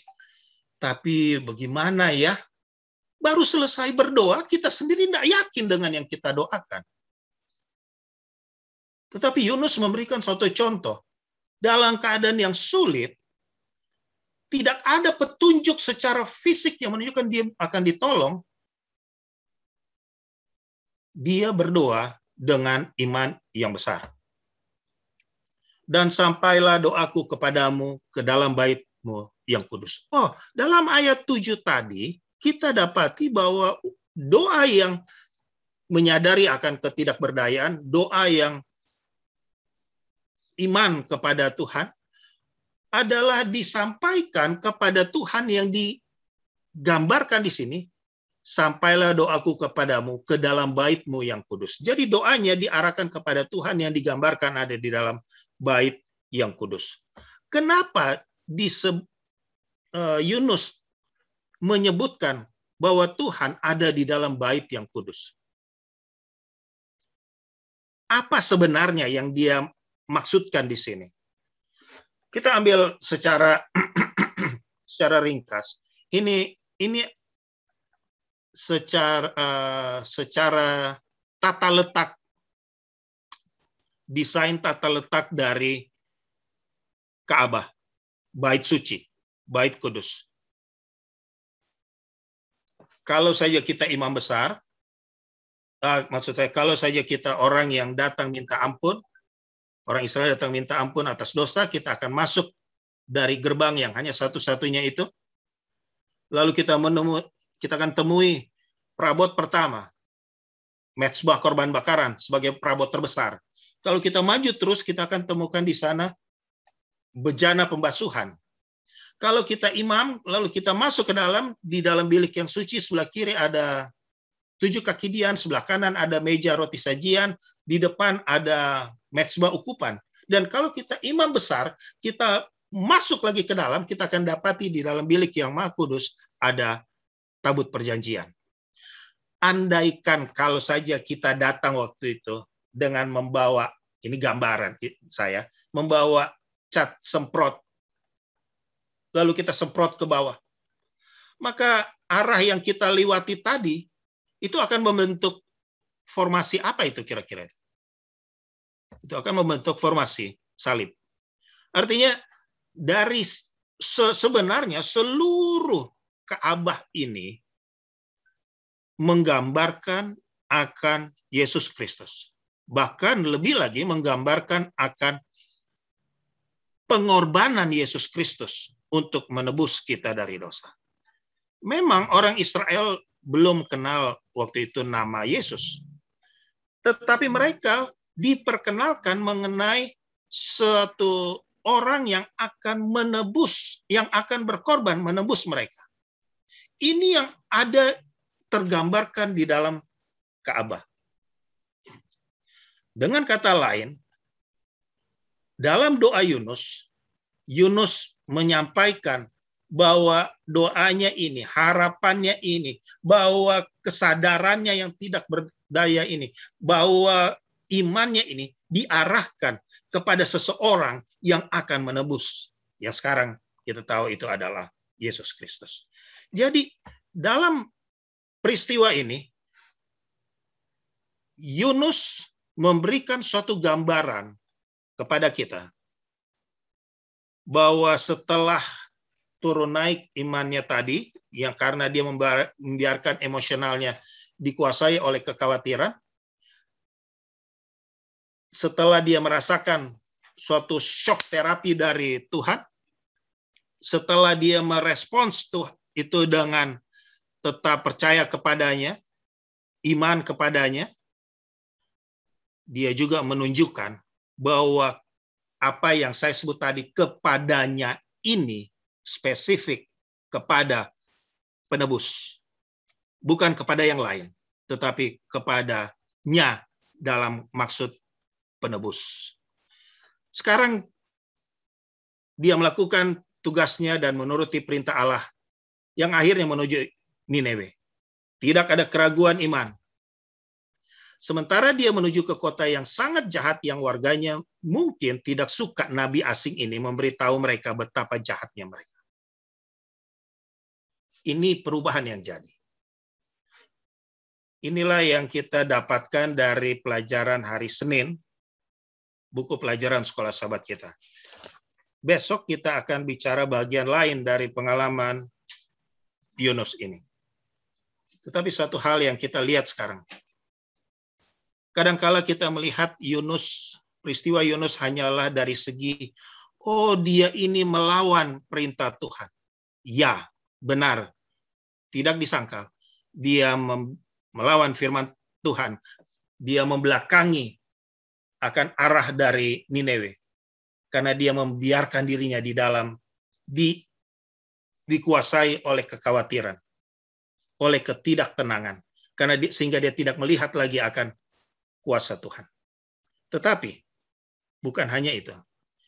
Tapi bagaimana ya? Baru selesai berdoa, kita sendiri tidak yakin dengan yang kita doakan. Tetapi Yunus memberikan suatu contoh. Dalam keadaan yang sulit, tidak ada petunjuk secara fisik yang menunjukkan dia akan ditolong. Dia berdoa dengan iman yang besar. Dan sampailah doaku kepadamu ke dalam bait-Mu yang kudus. Oh, dalam ayat 7 tadi, kita dapati bahwa doa yang menyadari akan ketidakberdayaan, doa yang iman kepada Tuhan, adalah disampaikan kepada Tuhan yang digambarkan di sini, sampailah doaku kepadamu ke dalam bait-Mu yang kudus. Jadi doanya diarahkan kepada Tuhan yang digambarkan ada di dalam bait yang kudus. Kenapa Yunus menyebutkan bahwa Tuhan ada di dalam bait yang kudus? Apa sebenarnya yang dia maksudkan di sini? Kita ambil secara ringkas. Ini secara tata letak, desain tata letak dari Ka'bah, bait suci, bait kudus. Kalau saja kita imam besar, maksud saya kalau saja kita orang yang datang minta ampun, orang Israel datang minta ampun atas dosa, kita akan masuk dari gerbang yang hanya satu-satunya itu. Lalu kita akan temui perabot pertama, mezbah korban bakaran sebagai perabot terbesar. Kalau kita maju terus, kita akan temukan di sana bejana pembasuhan. Kalau kita imam, lalu kita masuk ke dalam, di dalam bilik yang suci, sebelah kiri ada 7 kaki dian, sebelah kanan ada meja roti sajian, di depan ada mezbah ukupan. Dan kalau kita imam besar, kita masuk lagi ke dalam, kita akan dapati di dalam bilik yang Maha Kudus ada tabut perjanjian. Andaikan kalau saja kita datang waktu itu dengan membawa, ini gambaran saya, membawa cat semprot, lalu kita semprot ke bawah, maka arah yang kita lewati tadi itu akan membentuk formasi apa itu kira-kira? Itu akan membentuk formasi salib. Artinya dari sebenarnya seluruh Ka'bah ini menggambarkan akan Yesus Kristus. Bahkan lebih lagi menggambarkan akan pengorbanan Yesus Kristus untuk menebus kita dari dosa. Memang orang Israel belum kenal waktu itu nama Yesus. Tetapi mereka diperkenalkan mengenai suatu orang yang akan menebus, yang akan berkorban menebus mereka. Ini yang ada tergambarkan di dalam Ka'bah. Dengan kata lain, dalam doa Yunus, Yunus menyampaikan bahwa doanya ini, harapannya ini, bahwa kesadarannya yang tidak berdaya ini, bahwa imannya ini diarahkan kepada seseorang yang akan menebus. Yang sekarang kita tahu itu adalah Yesus Kristus. Jadi dalam peristiwa ini, Yunus memberikan suatu gambaran kepada kita bahwa setelah turun naik imannya tadi, yang karena dia membiarkan emosionalnya dikuasai oleh kekhawatiran, setelah dia merasakan suatu shock terapi dari Tuhan, setelah dia merespons itu dengan tetap percaya kepadanya, iman kepadanya, dia juga menunjukkan bahwa apa yang saya sebut tadi kepadanya ini spesifik kepada penebus. Bukan kepada yang lain, tetapi kepadanya dalam maksud penebus. Sekarang dia melakukan tugasnya dan menuruti perintah Allah yang akhirnya menuju Nineve. Tidak ada keraguan iman. Sementara dia menuju ke kota yang sangat jahat yang warganya mungkin tidak suka nabi asing ini memberitahu mereka betapa jahatnya mereka. Ini perubahan yang jadi. Inilah yang kita dapatkan dari pelajaran hari Senin, buku pelajaran sekolah sahabat kita. Besok kita akan bicara bagian lain dari pengalaman Yunus ini. Tetapi satu hal yang kita lihat sekarang. Kadangkala kita melihat Yunus, peristiwa Yunus hanyalah dari segi, oh dia ini melawan perintah Tuhan. Ya, benar. Tidak disangkal. Dia melawan firman Tuhan. Dia membelakangi akan arah dari Nineve. Karena dia membiarkan dirinya di dalam, dikuasai oleh kekhawatiran. Oleh ketidaktenangan. Karena sehingga dia tidak melihat lagi akan kuasa Tuhan. Tetapi bukan hanya itu.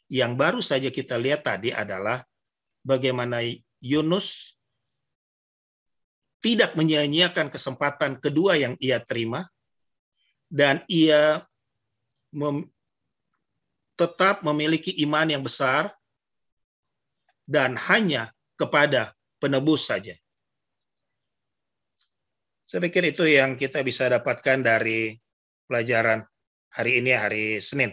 Yang baru saja kita lihat tadi adalah bagaimana Yunus tidak menyia-nyiakan kesempatan kedua yang ia terima, dan ia tetap memiliki iman yang besar dan hanya kepada penebus saja. Saya pikir itu yang kita bisa dapatkan dari pelajaran hari ini, hari Senin.